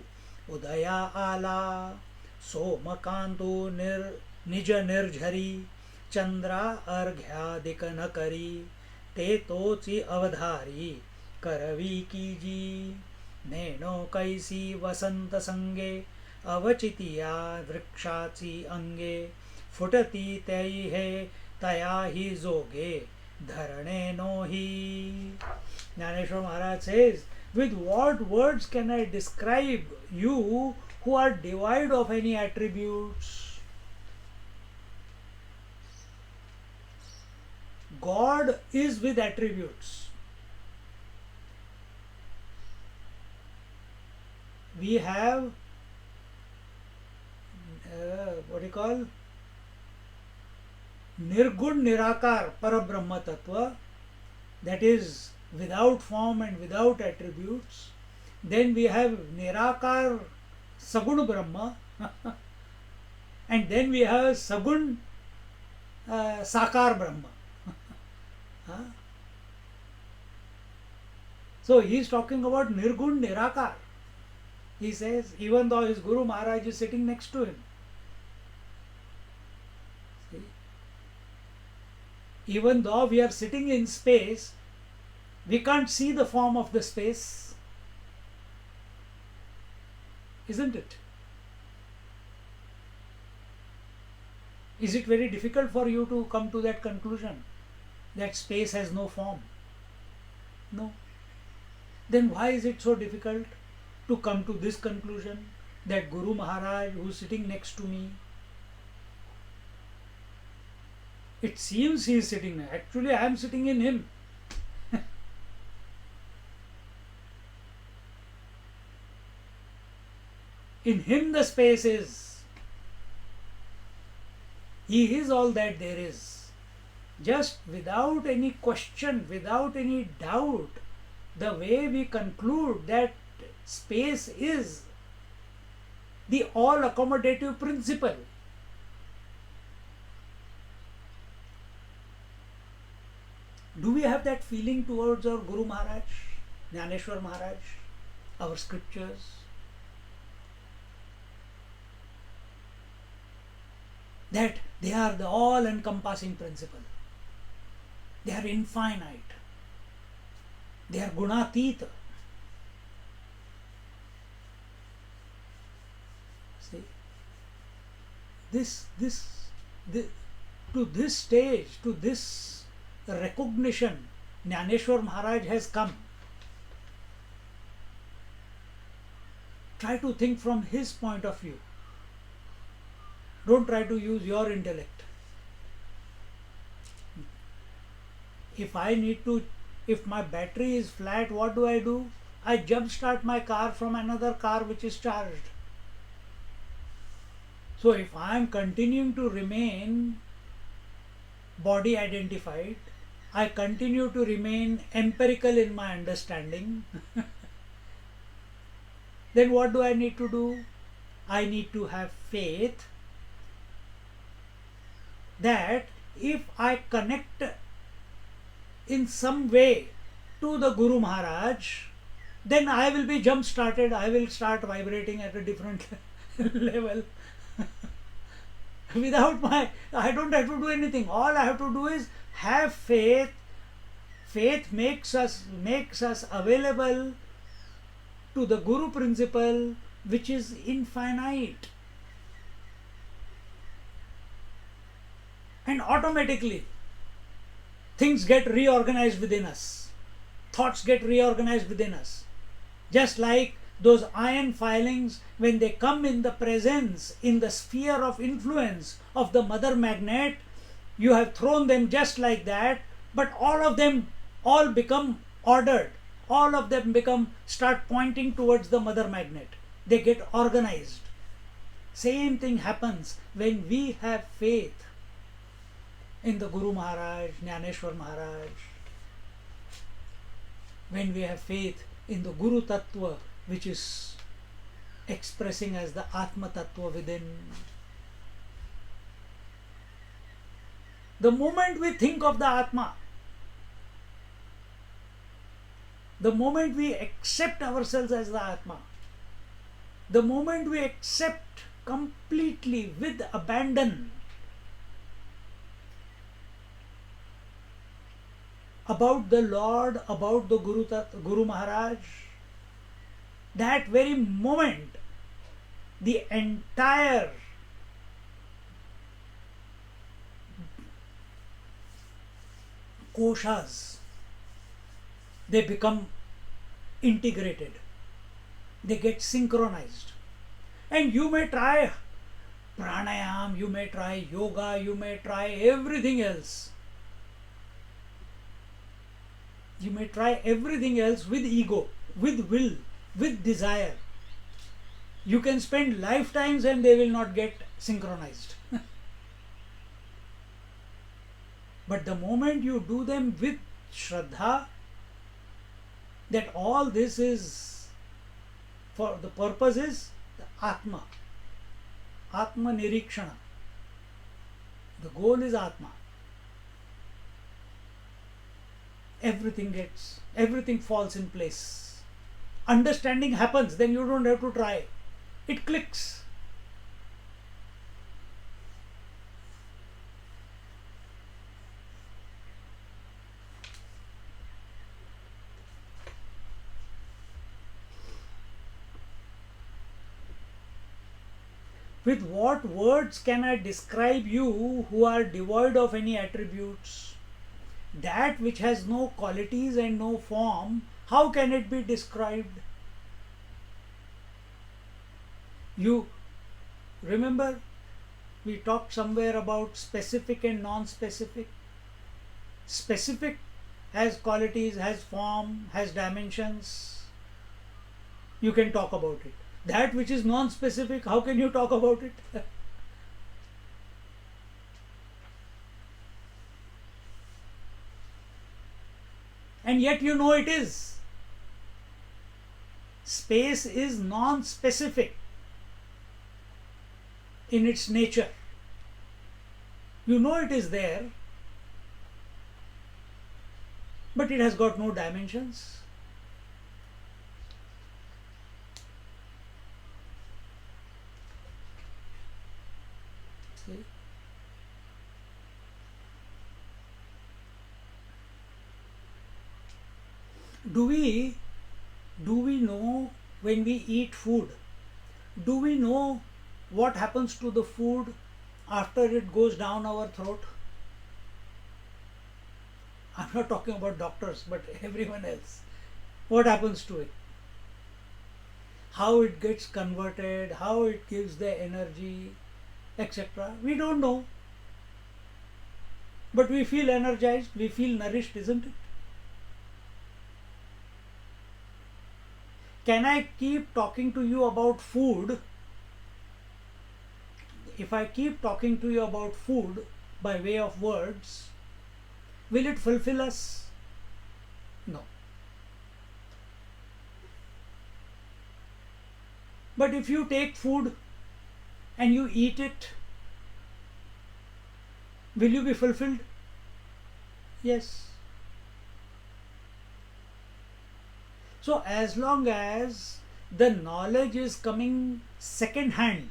उदया आला सोमकांतो निज निर्झरी चंद्रा अर्घ्यादिक न करी ते तोची अवधारी करवी कीजी नेनो कैसी वसंत संगे अवचितिया वृक्षाची अंगे फुटती तई हे तया ही जोगे धरणे no he. Jnaneshwar Maharaj says, with what words can I describe you who are devoid of any attributes? God is with attributes. We have what do you call Nirgun Nirakar Parabrahma Tattva, that is without form and without attributes. Then we have Nirakar Sagun Brahma and then we have Sagun Sakar Brahma. So he is talking about Nirgun Nirakar. He says, even though his Guru Maharaj is sitting next to him. See? Even though we are sitting in space, we can't see the form of the space. Isn't it? Is it very difficult for you to come to that conclusion that space has no form? No. Then why is it so difficult to come to this conclusion that Guru Maharaj, who is sitting next to me, it seems he is sitting there. Actually, I am sitting in him. In him the space is. He is all that there is. Just without any question, without any doubt, the way we conclude that space is the all accommodative principle. Do we have that feeling towards our Guru Maharaj, Jnaneshwar Maharaj, our scriptures? That they are the all encompassing principle. They are infinite. They are gunatita. See, to this stage, to this recognition, Jnaneshwar Maharaj has come. Try to think from his point of view. Don't try to use your intellect. If my battery is flat, what do? I jump start my car from another car which is charged. So if I am continuing to remain body identified, I continue to remain empirical in my understanding, then what do I need to do? I need to have faith that if I connect in some way to the Guru Maharaj, then I will be jump started, I will start vibrating at a different level. I don't have to do anything. All I have to do is have faith. Faith makes us available to the Guru principle, which is infinite. And automatically things get reorganized within us. Thoughts get reorganized within us. Just like those iron filings, when they come in the presence, in the sphere of influence of the mother magnet, you have thrown them just like that, but all of them become ordered. All of them start pointing towards the mother magnet. They get organized. Same thing happens when we have faith in the Guru Maharaj, Jnaneshwar Maharaj. When we have faith in the Guru Tattva, which is expressing as the Atma Tattva within. The moment we think of the Atma, the moment we accept ourselves as the Atma, the moment we accept completely with abandon about the Lord, about the Guru Maharaj, that very moment the entire koshas, they become integrated, they get synchronized. And you may try pranayam, you may try yoga, you may try everything else. You may try everything else with ego, with will, with desire. You can spend lifetimes and they will not get synchronized. But the moment you do them with Shraddha, that all this is for the purpose is the Atma, Atma Nirikshana. The goal is Atma. Everything falls in place. Understanding happens, then you don't have to try. It clicks. With what words can I describe you who are devoid of any attributes? That which has no qualities and no form, how can it be described? You remember we talked somewhere about specific and non-specific. Specific has qualities, has form, has dimensions. You can talk about it. That which is non-specific, how can you talk about it? And yet you know it is. Space is non-specific in its nature. You know it is there, but it has got no dimensions. See? Do we know when we eat food? Do we know what happens to the food after it goes down our throat? I'm not talking about doctors, but everyone else. What happens to it? How it gets converted, how it gives the energy, etc. We don't know. But we feel energized, we feel nourished, isn't it? Can I keep talking to you about food? If I keep talking to you about food by way of words, will it fulfill us? No. But if you take food and you eat it, will you be fulfilled? Yes. So as long as the knowledge is coming second hand,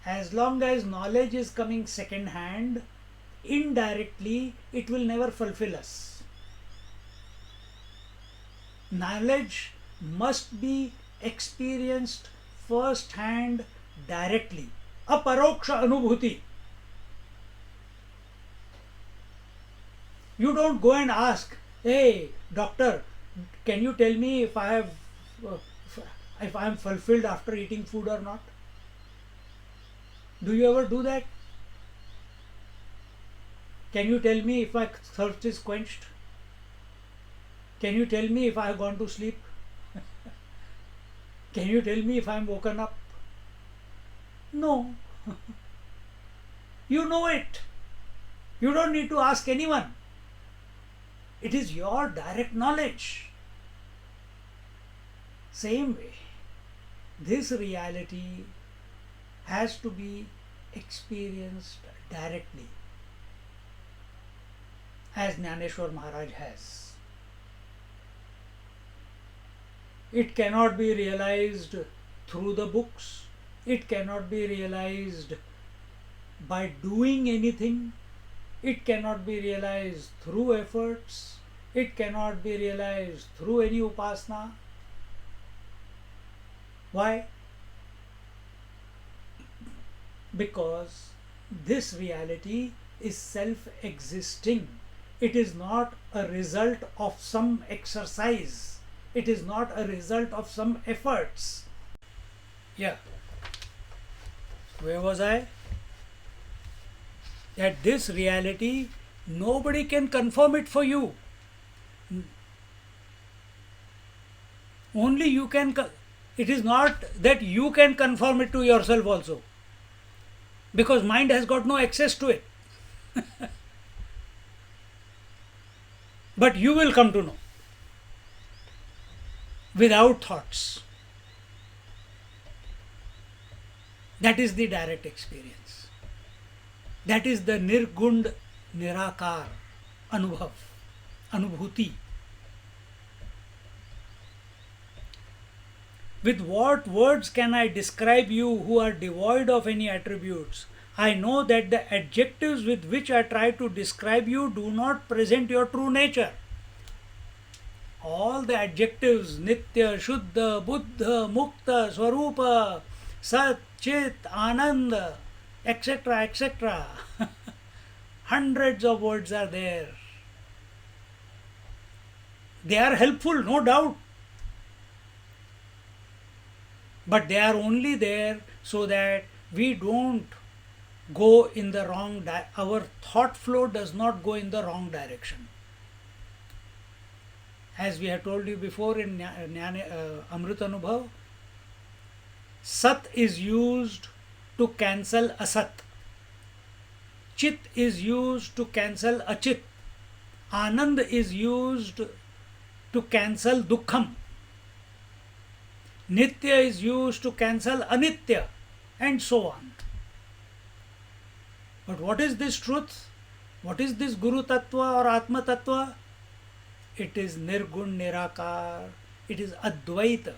as long as knowledge is coming second hand, indirectly it will never fulfill us. Knowledge must be experienced first hand directly. Aparoksha anubhuti. You don't go and ask, hey doctor, can you tell me if I am fulfilled after eating food or not? Do you ever do that? Can you tell me if my thirst is quenched? Can you tell me if I have gone to sleep? Can you tell me if I am woken up? No. You know it. You don't need to ask anyone. It is your direct knowledge. Same way, this reality has to be experienced directly, as Jnaneshwar Maharaj has. It cannot be realized through the books. It cannot be realized by doing anything. It cannot be realized through efforts. It cannot be realized through any upasana. Why? Because this reality is self-existing. It is not a result of some exercise. It is not a result of some efforts. Yeah. Where was I? That this reality, nobody can confirm it for you. Only you can. It is not that you can confirm it to yourself also, because mind has got no access to it. But you will come to know without thoughts. That is the direct experience. That is the Nirgund Nirakar Anubhav, Anubhuti. With what words can I describe you who are devoid of any attributes? I know that the adjectives with which I try to describe you do not present your true nature. All the adjectives, Nitya, Shuddha, Buddha, Mukta, Swarupa, Sat, Chit, Ananda, etc., etc. Hundreds of words are there. They are helpful, no doubt. But they are only there so that we don't go in the wrong our thought flow does not go in the wrong direction. As we have told you before in Amrita Anubhav, Sat is used to cancel Asat. Chit is used to cancel Achit. Anand is used to cancel Dukkham. Nitya is used to cancel Anitya, and so on. But what is this truth? What is this Guru Tattva or Atma Tattva? It is Nirgun Nirakar. It is Advaita.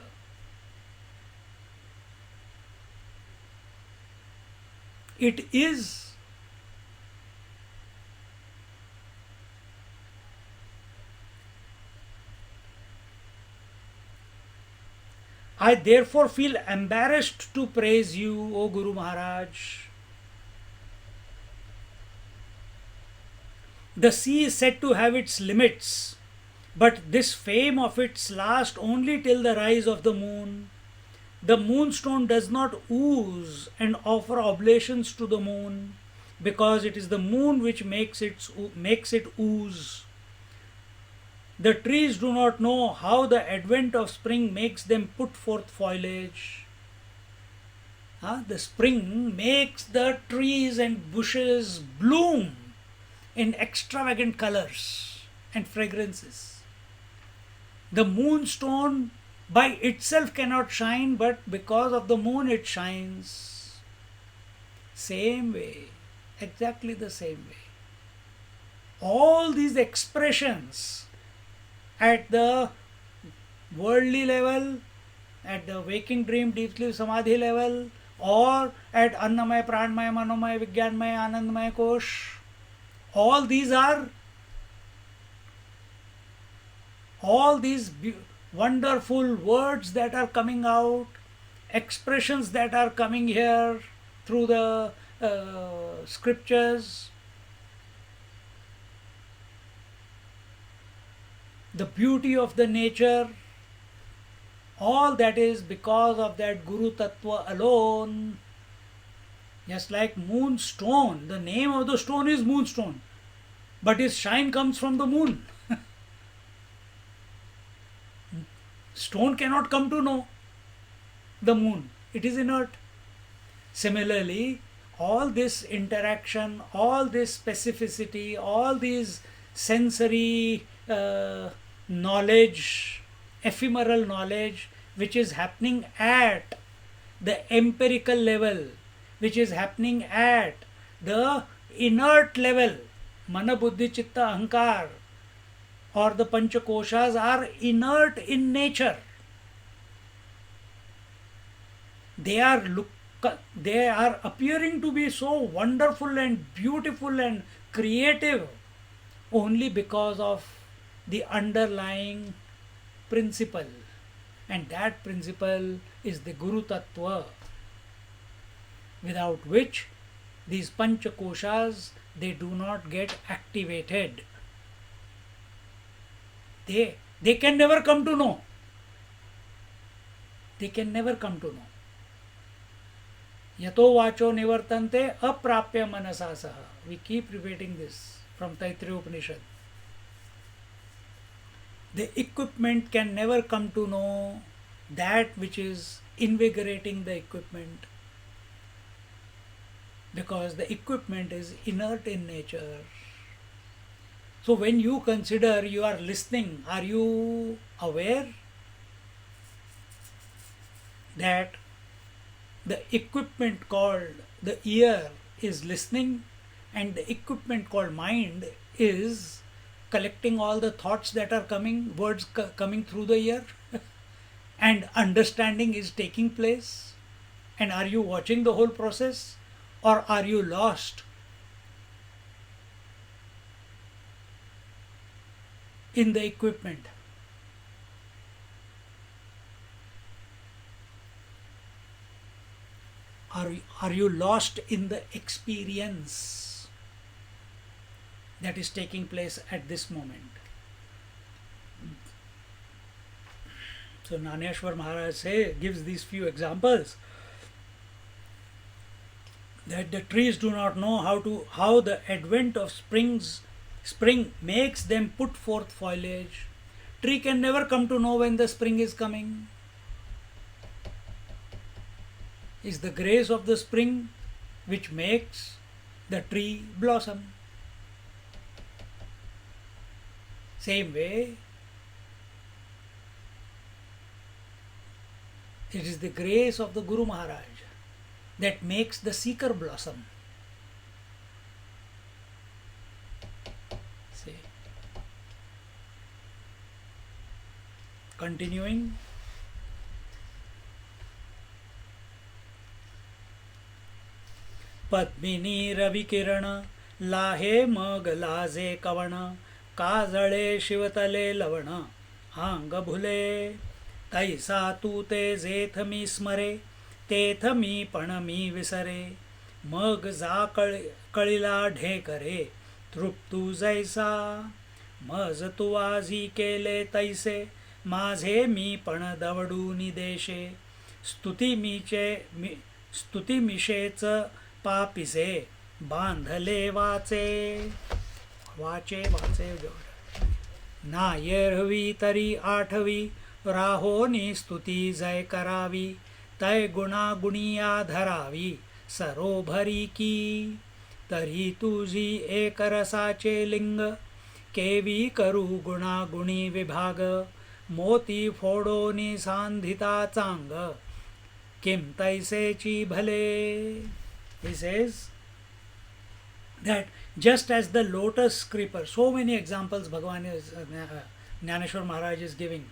It is I therefore feel embarrassed to praise you, O Guru Maharaj. The sea is said to have its limits, but this fame of its lasts only till the rise of the moon. The moonstone does not ooze and offer oblations to the moon, because it is the moon which makes it ooze. The trees do not know how the advent of spring makes them put forth foliage. The spring makes the trees and bushes bloom in extravagant colors and fragrances. The moonstone by itself cannot shine, but because of the moon it shines. Same way, exactly the same way. All these expressions at the worldly level, at the waking dream, deep sleep, samadhi level, or at Annamaya, Pranmaya, Manomaya, Vijnanmaya, Anandmaya Kosh, all these wonderful words that are coming out, expressions that are coming here through the scriptures, the beauty of the nature, all that is because of that Guru Tattva alone. Just like moonstone, the name of the stone is moonstone, but its shine comes from the moon. Stone cannot come to know the moon, it is inert. Similarly, all this interaction, all this specificity, all these sensory knowledge, ephemeral knowledge, which is happening at the empirical level, which is happening at the inert level, mana buddhi chitta ahankar, or the panchakoshas are inert in nature. They are appearing to be so wonderful and beautiful and creative only because of the underlying principle, and that principle is the Guru Tattva, without which these panchakoshas, they do not get activated. They can never come to know. They can never come to know. Yato vacho nivartante aprapya manasa saha. We keep repeating this from Taittiriya Upanishad. The equipment can never come to know that which is invigorating the equipment, because the equipment is inert in nature. So when you consider you are listening, are you aware that the equipment called the ear is listening, and the equipment called mind is collecting all the thoughts that are coming, words coming through the ear, and understanding is taking place? And are you watching the whole process, or are you lost in the equipment? Are you lost in the experience that is taking place at this moment? So Naneshwar Maharaj gives these few examples, that the trees do not know how the advent of spring makes them put forth foliage. Tree can never come to know when the spring is coming. Is the grace of the spring which makes the tree blossom. Same way, it is the grace of the Guru Maharaj that makes the seeker blossom. See. Continuing. Padmini Ravikiran लाहे मग लाजे कवण काजळे शिवतले लवण आंग भुले तैसा तू ते जेथ मी स्मरे तेथ मी पण मी विसरे मग जा कळिला ढेकरे तृप्तू जैसा मज तू आजी केले तैसे माझे मी पण दवडूनी देशे स्तुती मिशेच पापिसे बांधले वाचे नायरवी तरी आठवी राहोनी स्तुती जय करावी तय गुणागुणिया धरावी सरोभरी की तरी तुझी एक रसाचे लिंग केवी करू गुणागुणी विभाग मोती फोडोनी सांधिता चांग किम तैसेची भले. He says that just as the lotus creeper, so many examples Bhagavan Jnaneshwar Maharaj is giving,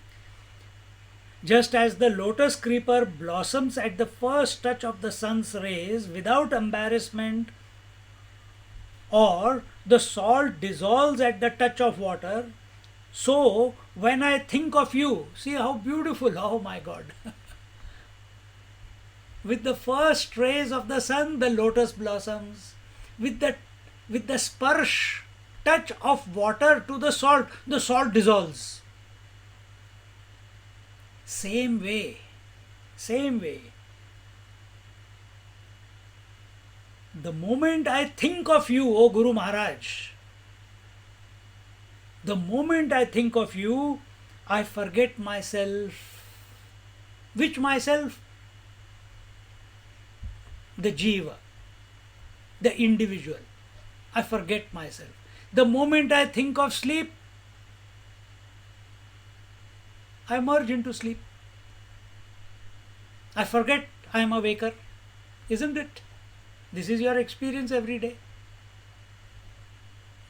just as the lotus creeper blossoms at the first touch of the sun's rays without embarrassment, or the salt dissolves at the touch of water, so when I think of you, see how beautiful, oh my God. With the first rays of the sun, the lotus blossoms. With the sparsh, touch of water to the salt dissolves. Same way. The moment I think of you, O Guru Maharaj, the moment I think of you, I forget myself. Which myself? The jiva, the individual. I forget myself. The moment I think of sleep, I merge into sleep. I forget I am a waker. Isn't it? This is your experience every day.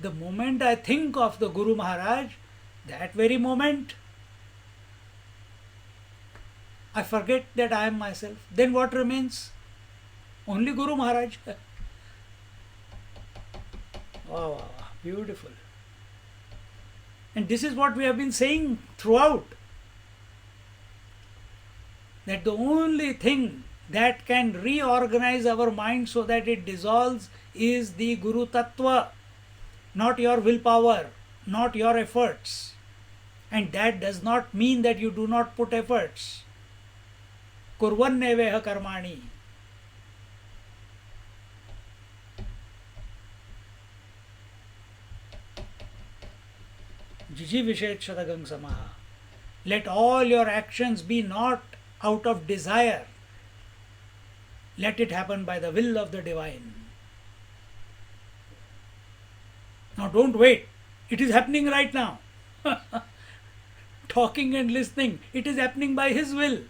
The moment I think of the Guru Maharaj, that very moment, I forget that I am myself. Then what remains? Only Guru Maharaj. Wow, wow, wow, beautiful. And this is what we have been saying throughout. That the only thing that can reorganize our mind so that it dissolves is the Guru Tattva, not your willpower, not your efforts. And that does not mean that you do not put efforts. Kurvanneveha karmani. Jiji Vishechadagang Samaha. Let all your actions be not out of desire. Let it happen by the will of the divine. Now don't wait. It is happening right now. Talking and listening. It is happening by His will.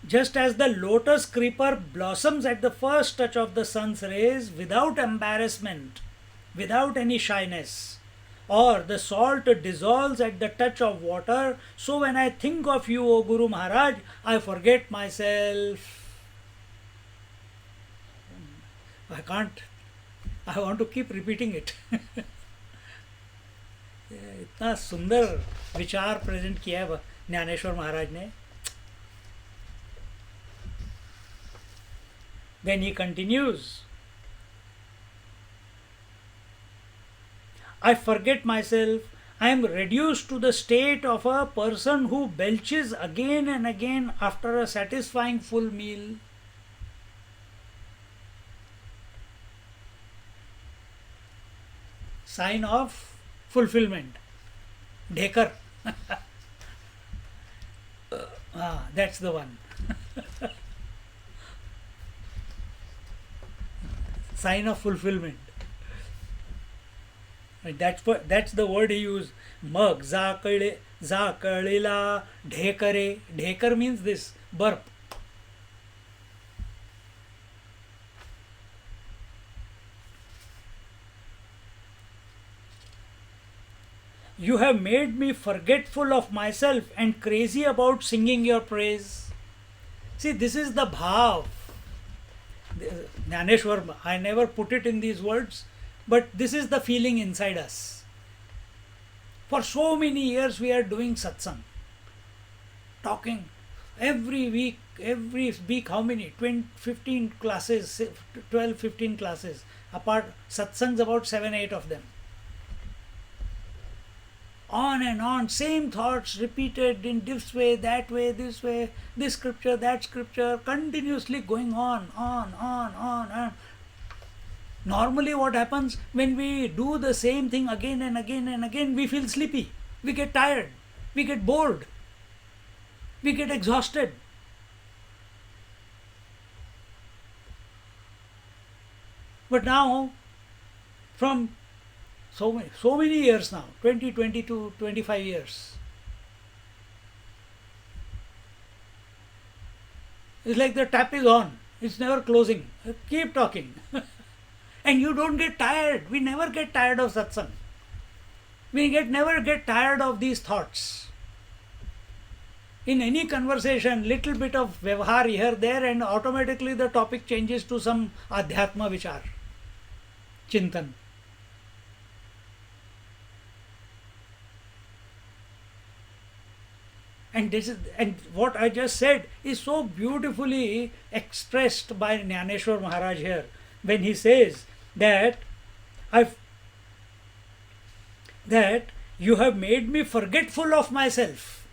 Just as the lotus creeper blossoms at the first touch of the sun's rays without embarrassment, without any shyness, or the salt dissolves at the touch of water, so when I think of you, O Guru Maharaj, I forget myself. I want to keep repeating it. इतना सुंदर विचार present किया है ज्ञानेश्वर महाराज ने. Then he continues, I forget myself. I am reduced to the state of a person who belches again and again after a satisfying full meal. Sign of fulfillment. Dhekar. That's the one. Sign of fulfillment. That's the word he used. Mag, zakalila, dhekare. Dhekar means this, burp. You have made me forgetful of myself and crazy about singing your praise. See, this is the bhav. Jnaneshwar, I never put it in these words, but this is the feeling inside us. For so many years we are doing satsang, talking every week, how many? 15 classes, 12, 15 classes. Apart, satsangs about 7, 8 of them. On and on, same thoughts repeated in this way, that way, this way, this scripture, that scripture, continuously going on. Normally what happens when we do the same thing again and again and again, we feel sleepy, we get tired, we get bored, we get exhausted. But now, from so many years now, 20, 22, 25 years. It's like the tap is on. It's never closing. Keep talking. And you don't get tired. We never get tired of satsang. We never get tired of these thoughts. In any conversation, little bit of vyavhar here, there, and automatically the topic changes to some adhyatma vichar, chintan. And what I just said is so beautifully expressed by Jnaneshwar Maharaj here when he says that you have made me forgetful of myself.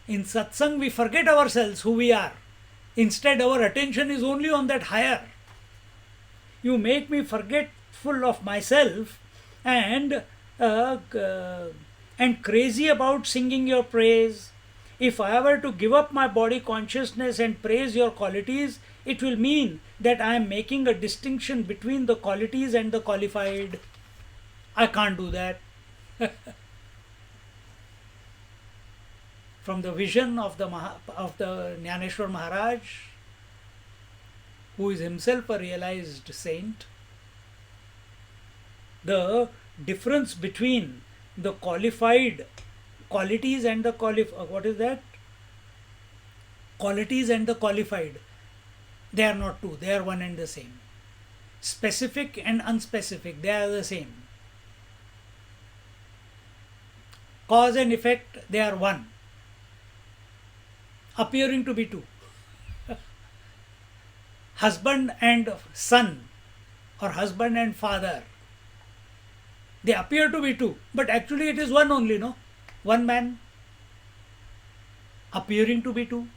In satsang we forget ourselves, who we are. Instead our attention is only on that higher. You make me forgetful of myself and crazy about singing your praise. If I were to give up my body consciousness and praise your qualities, it will mean that I am making a distinction between the qualities and the qualified. I can't do that. from the vision of the Jnaneshwar Maharaj, who is himself a realized saint, the difference between the qualified qualities and the qualities and the qualified, they are not two, they are one and the same. Specific and unspecific, they are the same. Cause and effect, they are one, appearing to be two. Husband and son, or husband and father, they appear to be two, but actually it is one only, no? One man, appearing to be two.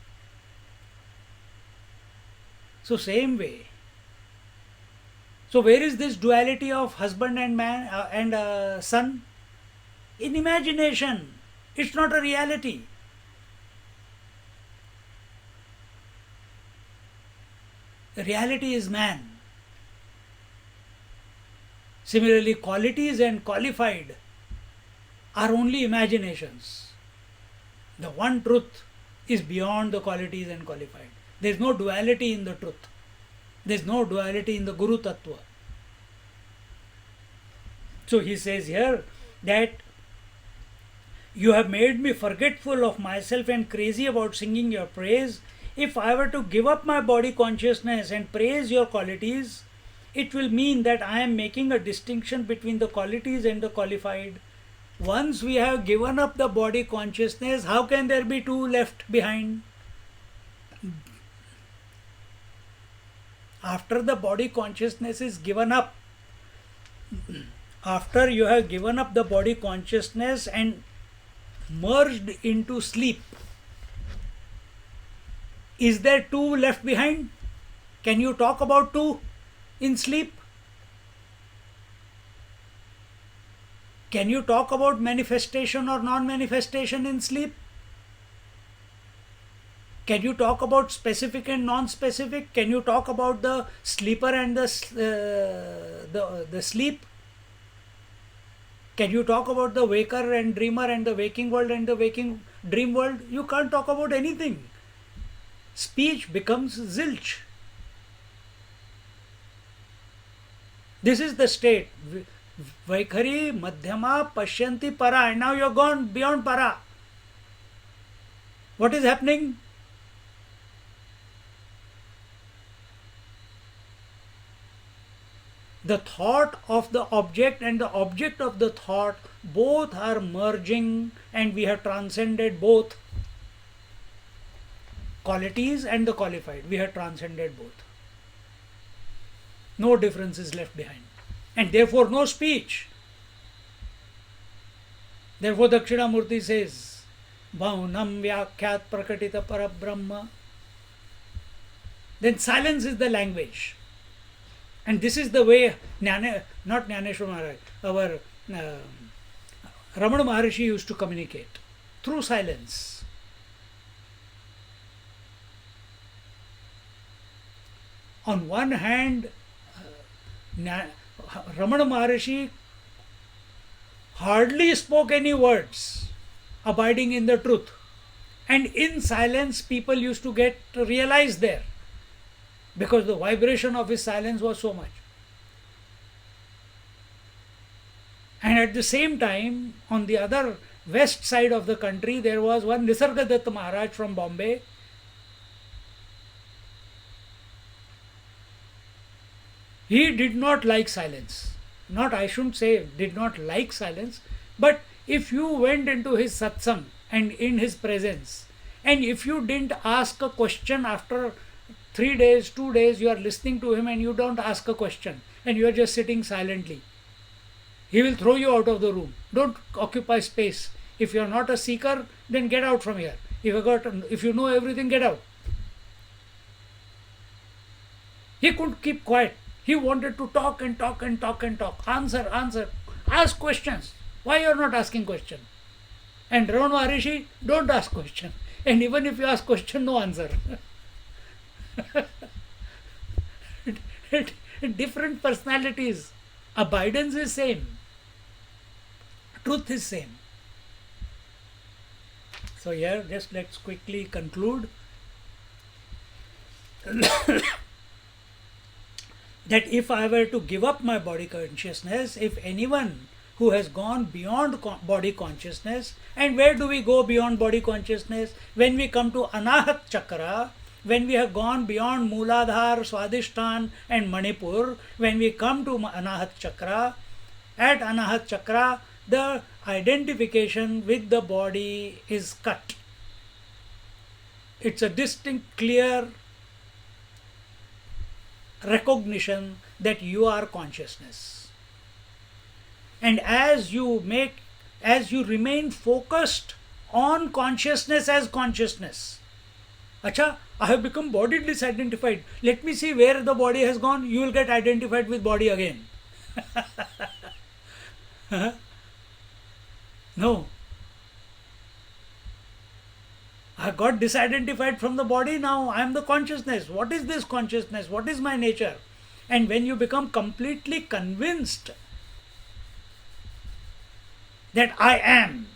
So same way. So where is this duality of husband and man and son? In imagination. It's not a reality. The reality is man. Similarly, qualities and qualified are only imaginations. The one truth is beyond the qualities and qualified. There is no duality in the truth. There is no duality in the Guru Tattva. So he says here that you have made me forgetful of myself and crazy about singing your praise. If I were to give up my body consciousness and praise your qualities, it will mean that I am making a distinction between the qualities and the qualified. Once we have given up the body consciousness, how can there be two left behind? After the body consciousness is given up, after you have given up the body consciousness and merged into sleep, is there two left behind? Can you talk about two in sleep? Can you talk about manifestation or non-manifestation in sleep? Can you talk about specific and non-specific? Can you talk about the sleeper and the sleep? Can you talk about the waker and dreamer and the waking world and the waking dream world? You can't talk about anything. Speech becomes zilch. This is the state. Vaikhari, Madhyama, Pashyanti, Para. And now you are gone beyond Para. What is happening? The thought of the object and the object of the thought, both are merging, and we have transcended both. Qualities and the qualified, we have transcended both. No difference is left behind. And therefore no speech. Therefore Dakshinamurti says, Bhaunam Vyakhyat Prakatita Parabrahma. Then silence is the language. And this is the way, not Jnaneshwar Maharaj, our Ramana Maharshi used to communicate, through silence. On one hand, Ramana Maharshi hardly spoke any words, abiding in the truth. And in silence, people used to get realized there, because the vibration of his silence was so much. And at the same time, on the other west side of the country, there was one Nisargadatta Maharaj from Bombay. He did not like silence. I shouldn't say did not like silence, but if you went into his satsang and in his presence, and if you didn't ask a question after 3 days, 2 days, you are listening to him and you don't ask a question and you are just sitting silently, he will throw you out of the room. Don't occupy space. If you are not a seeker, then get out from here. If you know everything, get out. He couldn't keep quiet. He wanted to talk and talk and talk and talk. Answer. Ask questions. Why you are not asking question? And Ramana Maharshi, don't ask question. And even if you ask question, no answer. Different personalities. Abidance is same. Truth is same. So So here just let's quickly conclude that if I were to give up my body consciousness, if anyone who has gone beyond body consciousness, and where do we go beyond body consciousness? When we come to Anahat Chakra, when we have gone beyond Mooladhar, Swadhisthana and Manipur, when we come to Anahat Chakra, at Anahat Chakra, the identification with the body is cut. It's a distinct, clear recognition that you are consciousness. And as you remain focused on consciousness as consciousness, Acha, I have become body disidentified. Let me see where the body has gone. You will get identified with body again. No. I got disidentified from the body, now I am the consciousness. What is this consciousness? What is my nature? And when you become completely convinced that I am,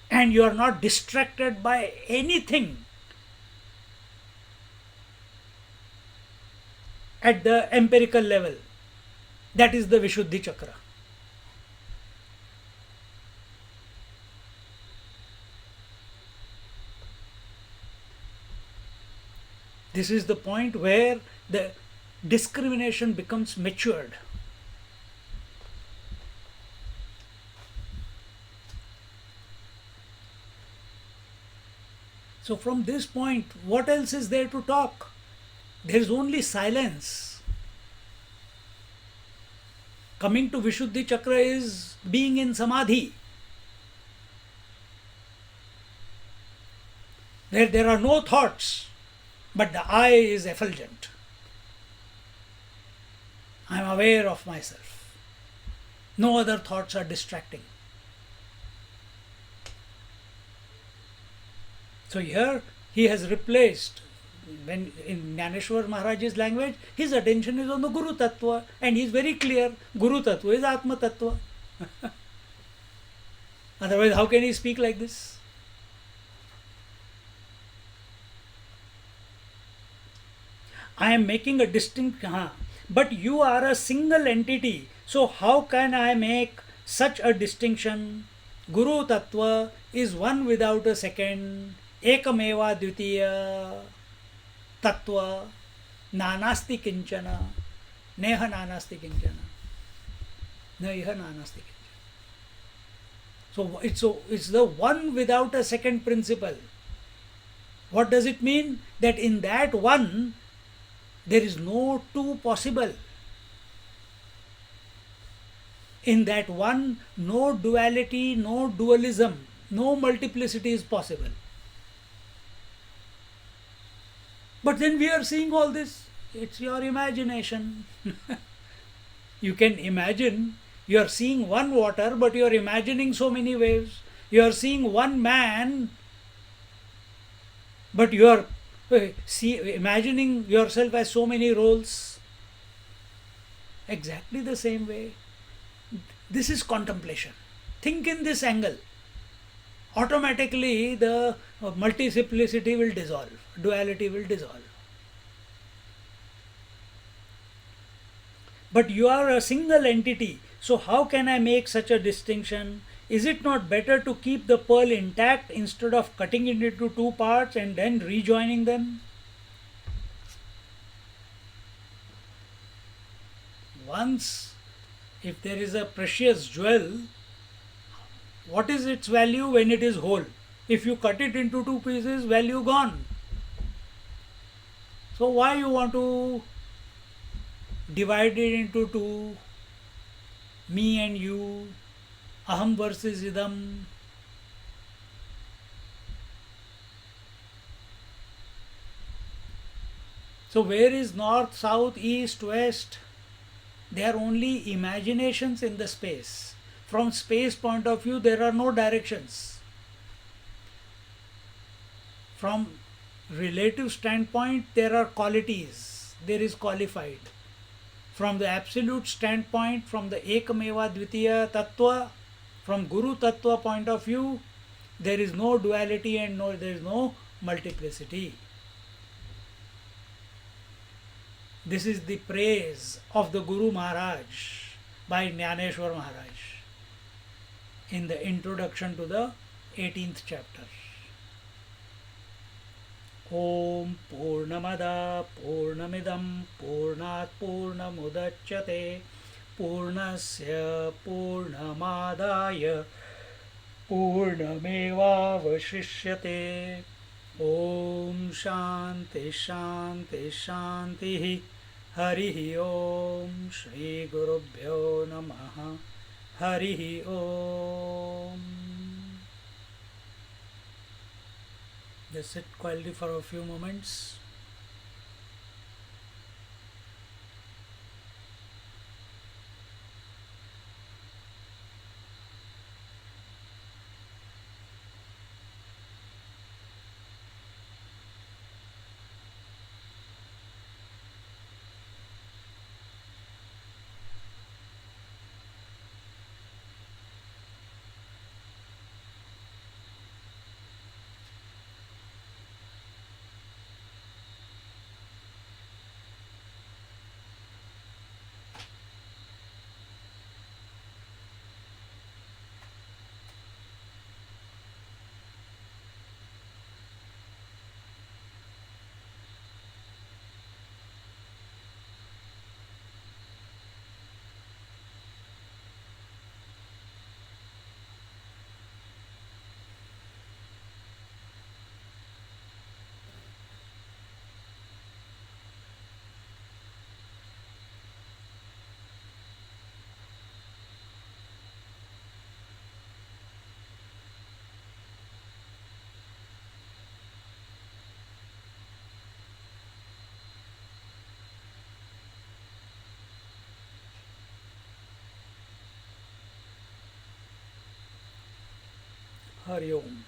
and you are not distracted by anything at the empirical level, that is the Vishuddhi Chakra. This is the point where the discrimination becomes matured. So from this point, what else is there to talk? There is only silence. Coming to Vishuddhi Chakra is being in Samadhi, where there are no thoughts, but the I is effulgent. I am aware of myself. No other thoughts are distracting. So here he has replaced, when in Jnaneshwar Maharaj's language, his attention is on the Guru Tattva, and he is very clear, Guru Tattva is Atma Tattva. Otherwise, how can he speak like this? I am making a distinct, but you are a single entity, so how can I make such a distinction? Guru Tattva is one without a second, Ekameva Dvitiya Tattva, Nanasti Kinchana, Neha Nanasti Kinchana, Neha Nanasti Kinchana. So it's the one without a second principle. What does it mean? That in that one, there is no two possible. In that one, no duality, no dualism, no multiplicity is possible. But then we are seeing all this. It's your imagination. You can imagine, you are seeing one water, but you are imagining so many waves. You are seeing one man, but you are imagining yourself as so many roles. Exactly the same way. This is contemplation. Think in this angle. Automatically the multiplicity will dissolve, duality will dissolve. But you are a single entity, so how can I make such a distinction? Is it not better to keep the pearl intact instead of cutting it into two parts and then rejoining them? Once, if there is a precious jewel, what is its value when it is whole? If you cut it into two pieces, value gone. So why you want to divide it into two? Me and you, aham versus idam. So where is north, south, east, west? They are only imaginations in the space. From space point of view, there are no directions. From relative standpoint, there are qualities. There is qualified. From the absolute standpoint, from the Ekameva Dvitiya Tattva, from Guru Tattva point of view, There is no duality and there is no multiplicity. This is the praise of the Guru Maharaj by Jnaneshwar Maharaj in the introduction to the 18th chapter. Om Purnamada Purnamidam Purnat Purnamudachyate Purnasya Purnamadaya Purnamevavashishyate. Om Shanti Shanti Shanti. Harihi Om. Shri Gurubhyo Namaha. Harihi Om. Just sit quietly for a few moments. Hari Om.